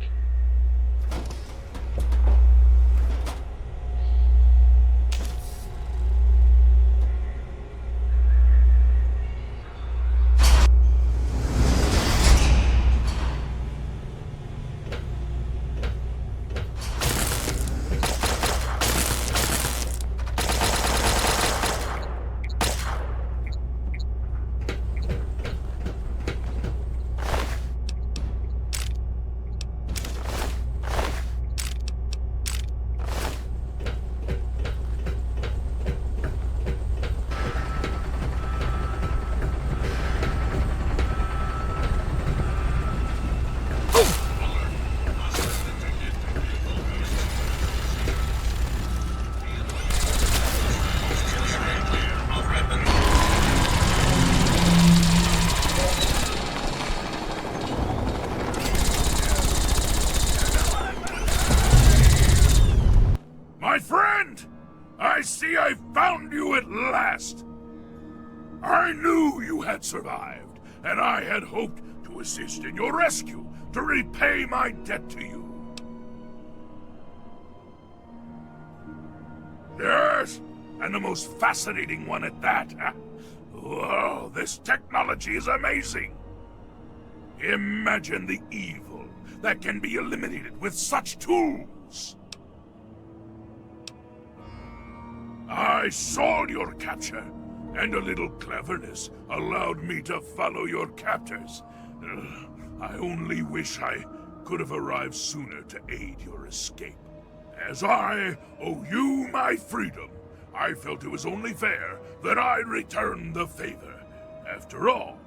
Speaker 13: I knew you had survived, and I had hoped to assist in your rescue, to repay my debt to you. Yes, and the most fascinating one at that. Whoa, this technology is amazing. Imagine the evil that can be eliminated with such tools. I saw your capture, and a little cleverness allowed me to follow your captors. I only wish I could have arrived sooner to aid your escape. As I owe you my freedom, I felt it was only fair that I return the favor. After all,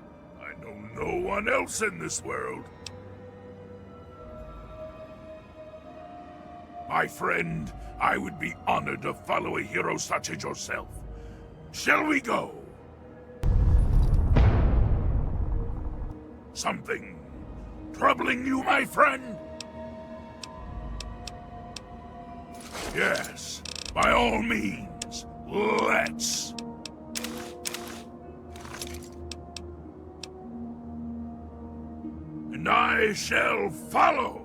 Speaker 13: I know no one else in this world. My friend, I would be honored to follow a hero such as yourself. Shall we go? Something troubling you, my friend? Yes, by all means, let's. And I shall follow.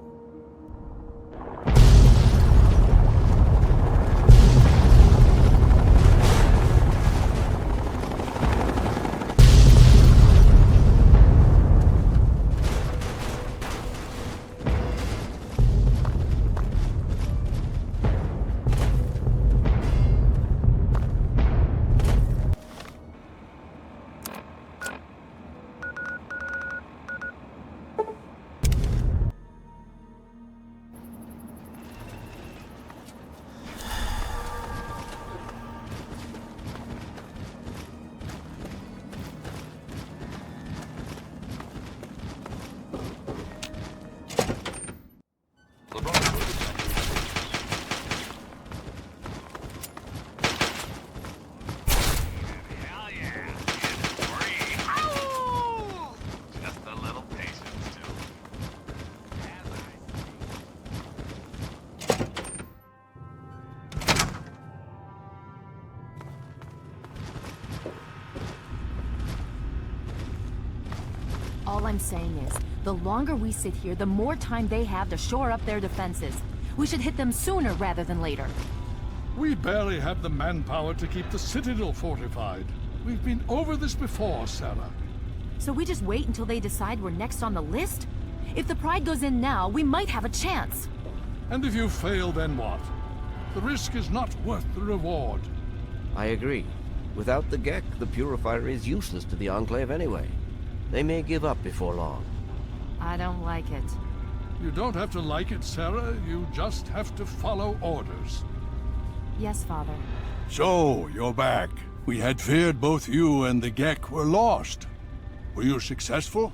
Speaker 11: All I'm saying is, the longer we sit here, the more time they have to shore up their defenses. We should hit them sooner rather than later.
Speaker 14: We barely have the manpower to keep the Citadel fortified. We've been over this before, Sarah.
Speaker 11: So we just wait until they decide we're next on the list? If the Pride goes in now, we might have a chance.
Speaker 14: And if you fail, then what? The risk is not worth the reward.
Speaker 4: I agree. Without the Gek, the Purifier is useless to the Enclave anyway. They may give up before long.
Speaker 11: I don't like it.
Speaker 14: You don't have to like it, Sarah. You just have to follow orders.
Speaker 11: Yes, Father.
Speaker 14: So, you're back. We had feared both you and the Gek were lost. Were you successful?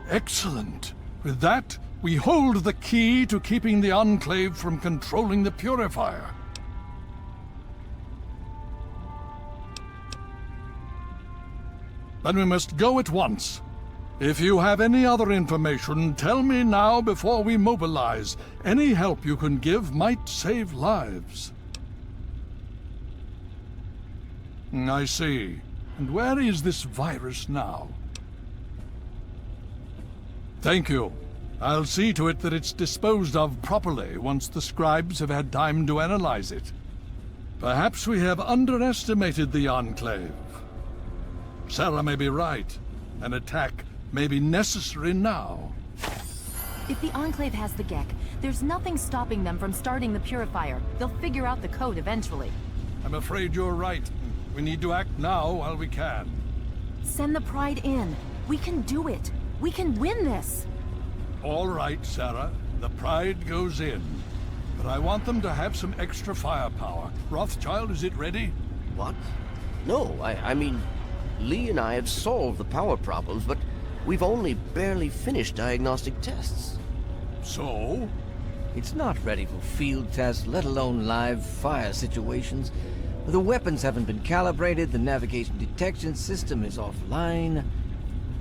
Speaker 14: Excellent. With that, we hold the key to keeping the Enclave from controlling the Purifier. Then we must go at once. If you have any other information, tell me now before we mobilize. Any help you can give might save lives. I see. And where is this virus now? Thank you. I'll see to it that it's disposed of properly once the scribes have had time to analyze it. Perhaps we have underestimated the Enclave. Sarah may be right. An attack may be necessary now.
Speaker 11: If the Enclave has the Gek, there's nothing stopping them from starting the Purifier. They'll figure out the code eventually.
Speaker 14: I'm afraid you're right. We need to act now while we can.
Speaker 11: Send the Pride in. We can do it. We can win this.
Speaker 14: All right, Sarah. The Pride goes in. But I want them to have some extra firepower. Rothschild, is it ready?
Speaker 4: What? No, I mean, Lee and I have solved the power problems, but we've only barely finished diagnostic tests.
Speaker 14: So?
Speaker 17: It's not ready for field tests, let alone live fire situations. The weapons haven't been calibrated, the navigation detection system is offline.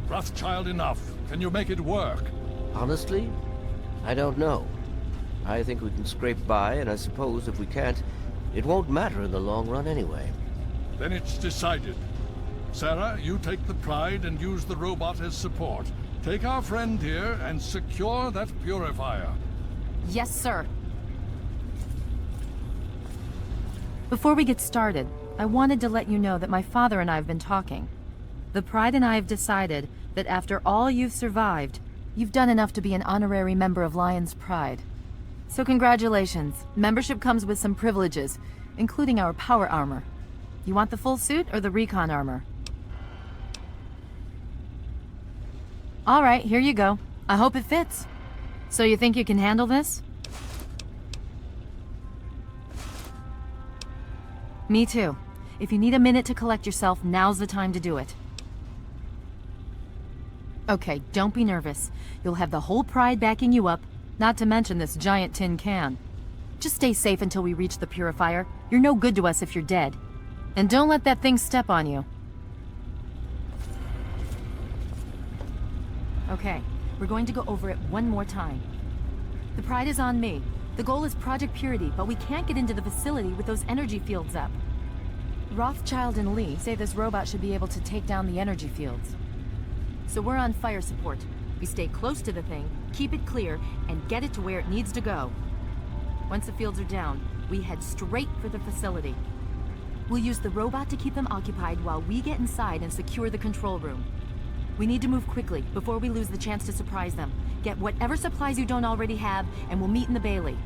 Speaker 14: Rothschild, enough. Can you make it work?
Speaker 4: Honestly, I don't know. I think we can scrape by, and I suppose if we can't, it won't matter in the long run anyway.
Speaker 14: Then it's decided. Sarah, you take the Pride and use the robot as support. Take our friend here and secure that Purifier.
Speaker 11: Yes, sir. Before we get started, I wanted to let you know that my father and I have been talking. The Pride and I have decided that after all you've survived, you've done enough to be an honorary member of Lion's Pride. So congratulations. Membership comes with some privileges, including our power armor. You want the full suit or the recon armor? All right, here you go. I hope it fits. So you think you can handle this? Me too. If you need a minute to collect yourself, now's the time to do it. Okay, don't be nervous. You'll have the whole Pride backing you up, not to mention this giant tin can. Just stay safe until we reach the Purifier. You're no good to us if you're dead. And don't let that thing step on you. Okay, we're going to go over it one more time. The Pride is on me. The goal is Project Purity, but we can't get into the facility with those energy fields up. Rothschild and Lee say this robot should be able to take down the energy fields. So we're on fire support. We stay close to the thing, keep it clear, and get it to where it needs to go. Once the fields are down, we head straight for the facility. We'll use the robot to keep them occupied while we get inside and secure the control room. We need to move quickly before we lose the chance to surprise them. Get whatever supplies you don't already have, and we'll meet in the Bailey.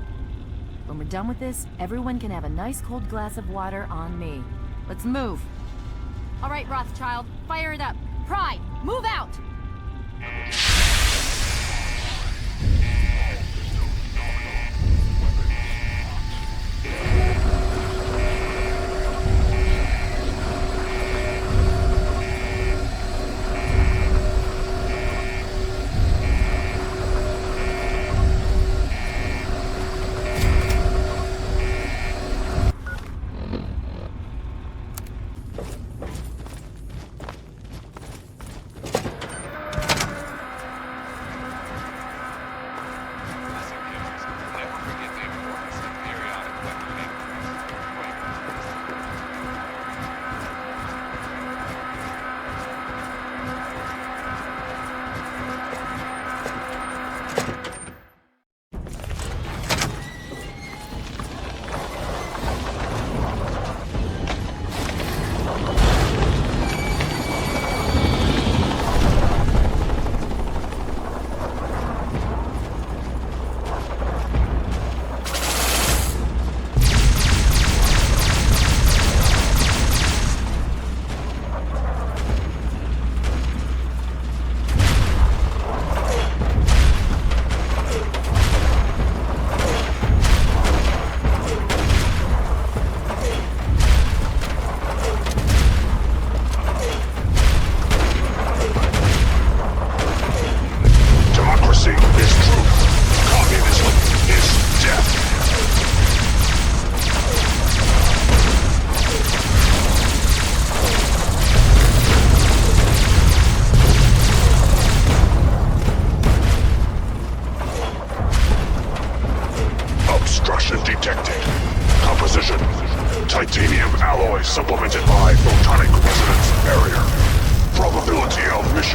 Speaker 11: When we're done with this, everyone can have a nice cold glass of water on me. Let's move. All right, Rothschild, fire it up. Pride, move out!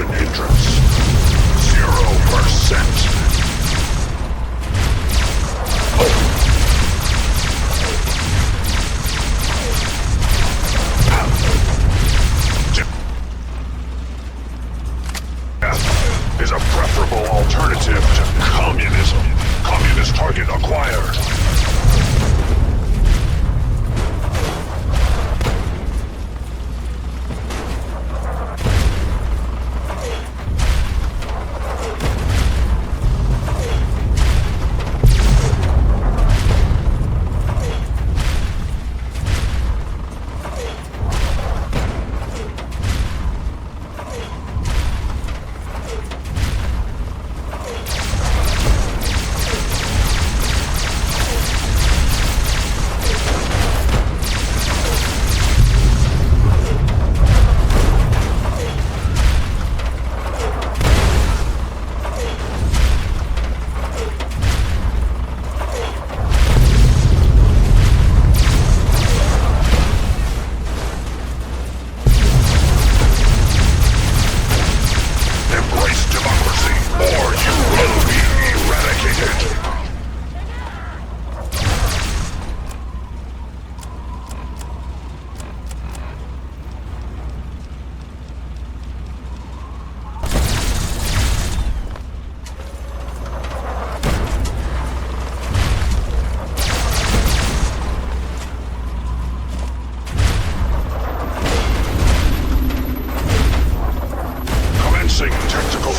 Speaker 13: Construction entrance. 0%. Is a preferable alternative to communism. Communist target acquired.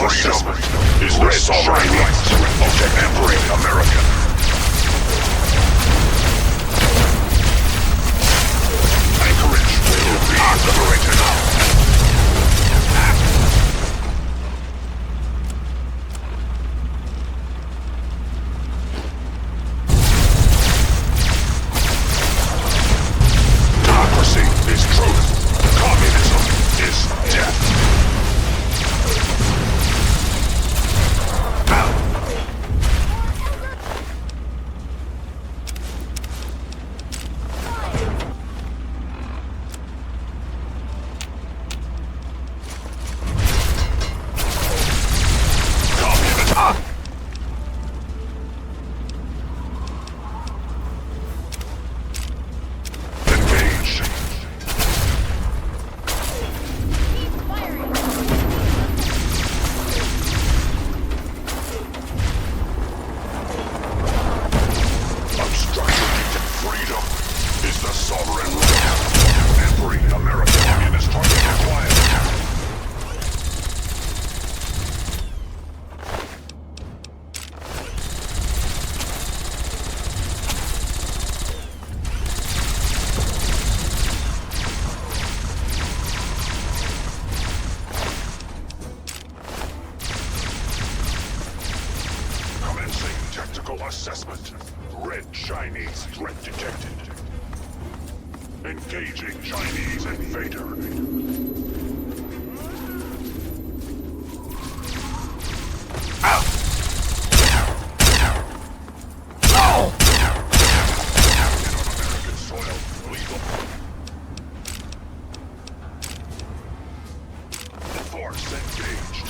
Speaker 13: Assessment is the sovereign right of every American. Anchorage will be liberated. Democracy is truth. Communism is death. Assessment. Red Chinese threat detected. Engaging Chinese invader. Out! Oh! On American soil. Lethal. Force engaged.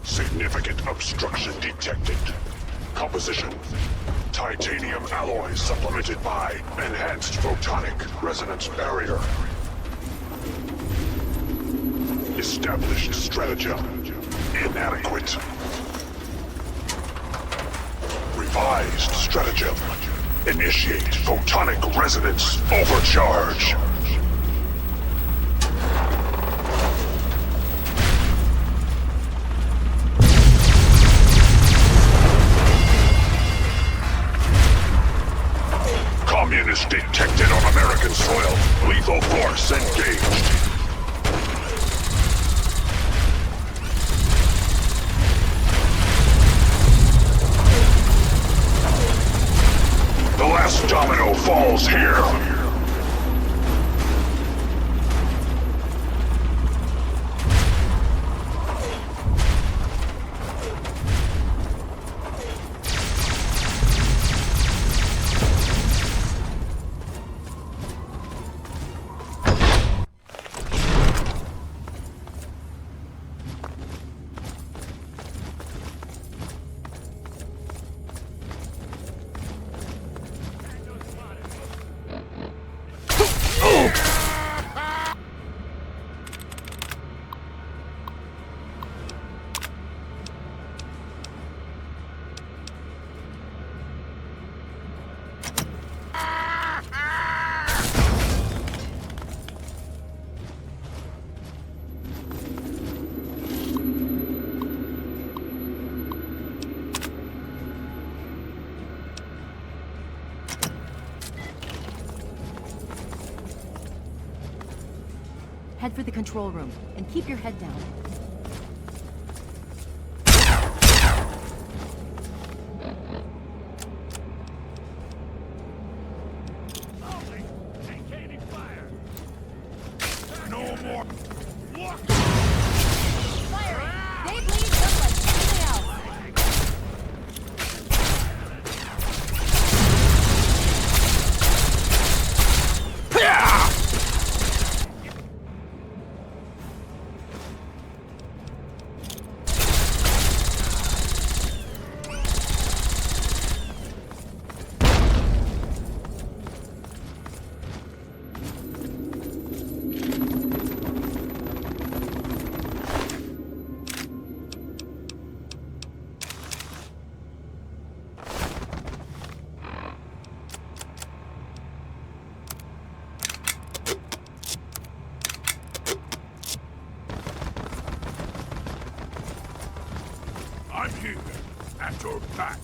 Speaker 13: Significant obstruction detected. Composition. Titanium alloy supplemented by enhanced photonic resonance barrier. Established stratagem. Inadequate. Revised stratagem. Initiate photonic resonance overcharge. Communist detected on American soil. Lethal force engaged. The last domino falls here.
Speaker 11: Head for the control room, and keep your head down.
Speaker 13: No more.
Speaker 11: Firing! They bleed just like anything else!
Speaker 13: I'm here, at your back.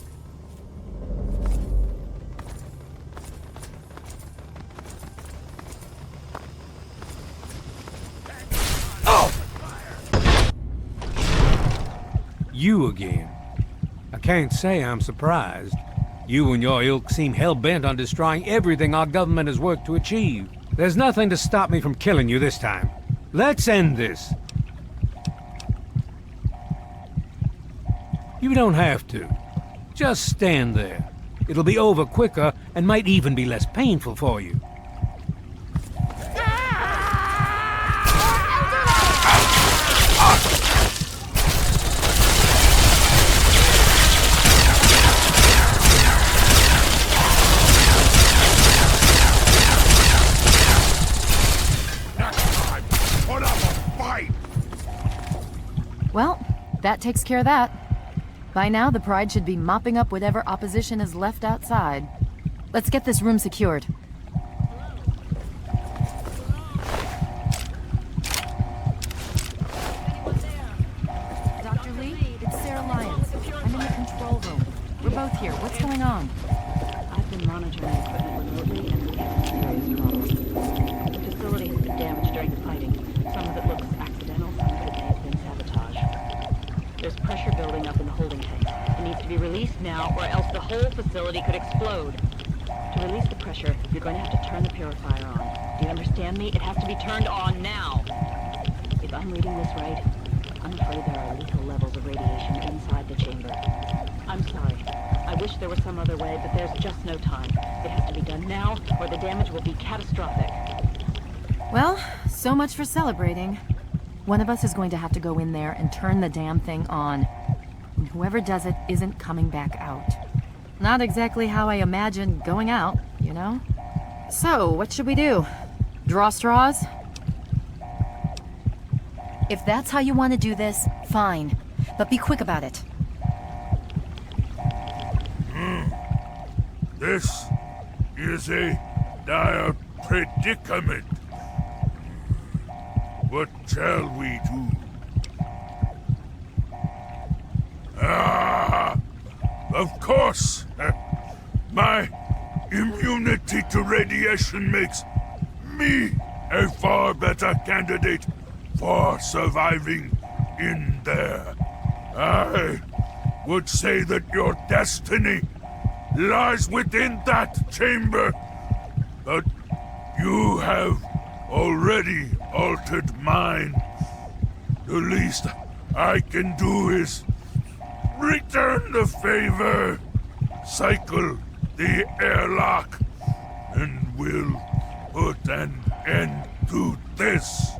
Speaker 15: You again. I can't say I'm surprised. You and your ilk seem hell-bent on destroying everything our government has worked to achieve. There's nothing to stop me from killing you this time. Let's end this. You don't have to. Just stand there. It'll be over quicker and might even be less painful for you.
Speaker 11: Well, that takes care of that. By now, the Pride should be mopping up whatever opposition is left outside. Let's get this room secured. Dr. Lee, it's Sarah Lyons. I'm in the control room. We're both here. What's going on?
Speaker 3: I've been monitoring equipment remotely and we have serious problems. The facility has been damaged during the fighting. Some of it looks accidental, some of it may have been sabotage. There's pressure building up in the holding tank. It needs to be released now, or else the whole facility could explode. To release the pressure, you're going to have to turn the purifier on. Do you understand me? It has to be turned on now. If I'm reading this right, I'm afraid there are lethal levels of radiation inside the chamber. I'm sorry. I wish there was some other way, but there's just no time. It has to be done now, or the damage will be catastrophic.
Speaker 11: Well, so much for celebrating. One of us is going to have to go in there and turn the damn thing on. And whoever does it isn't coming back out. Not exactly how I imagined going out, you know? So, what should we do? Draw straws? If that's how you want to do this, fine. But be quick about it.
Speaker 13: This is a dire predicament. What shall we do? Of course! My immunity to radiation makes me a far better candidate for surviving in there. I would say that your destiny lies within that chamber, but you have already altered mine. The least I can do is return the favor, cycle the airlock, and we'll put an end to this.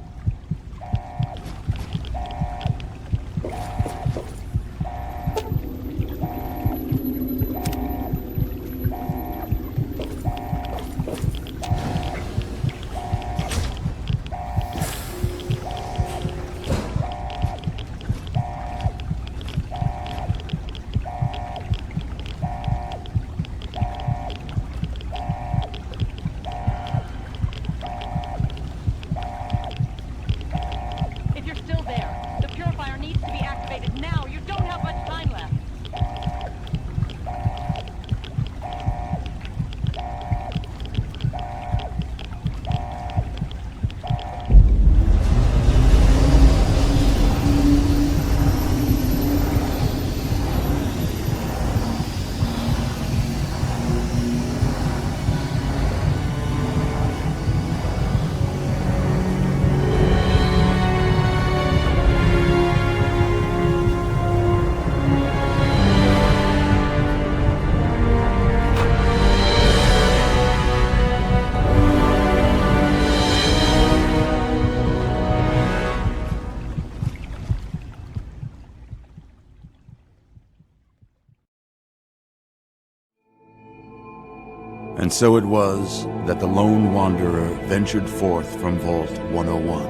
Speaker 2: And so it was that the lone wanderer ventured forth from Vault 101,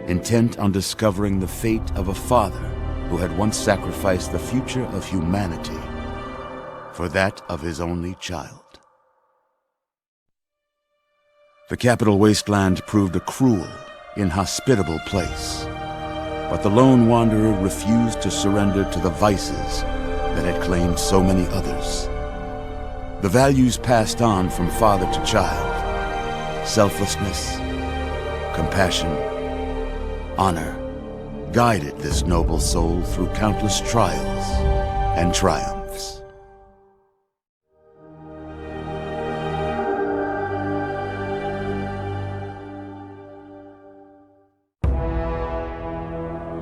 Speaker 2: intent on discovering the fate of a father who had once sacrificed the future of humanity for that of his only child. The Capital Wasteland proved a cruel, inhospitable place, but the lone wanderer refused to surrender to the vices that had claimed so many others. The values passed on from father to child, selflessness, compassion, honor, guided this noble soul through countless trials and triumphs.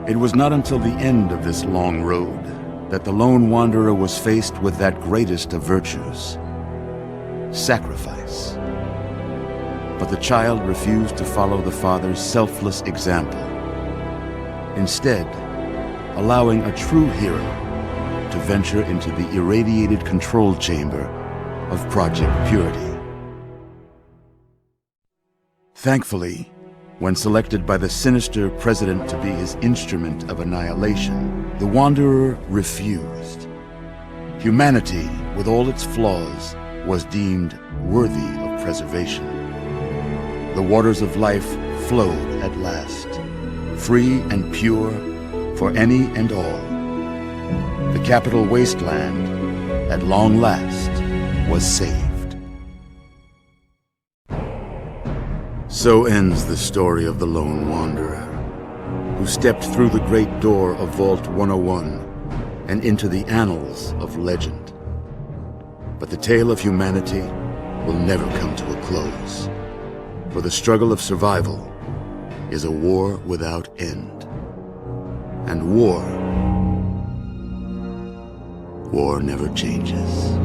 Speaker 2: It was not until the end of this long road that the lone wanderer was faced with that greatest of virtues, sacrifice. But the child refused to follow the father's selfless example, instead allowing a true hero to venture into the irradiated control chamber of Project Purity. Thankfully, when selected by the sinister president to be his instrument of annihilation, the Wanderer refused. Humanity, with all its flaws, was deemed worthy of preservation. The waters of life flowed at last, free and pure for any and all. The Capital Wasteland, at long last, was saved. So ends the story of the lone wanderer, who stepped through the great door of Vault 101 and into the annals of legend. But the tale of humanity will never come to a close, for the struggle of survival is a war without end. And war never changes.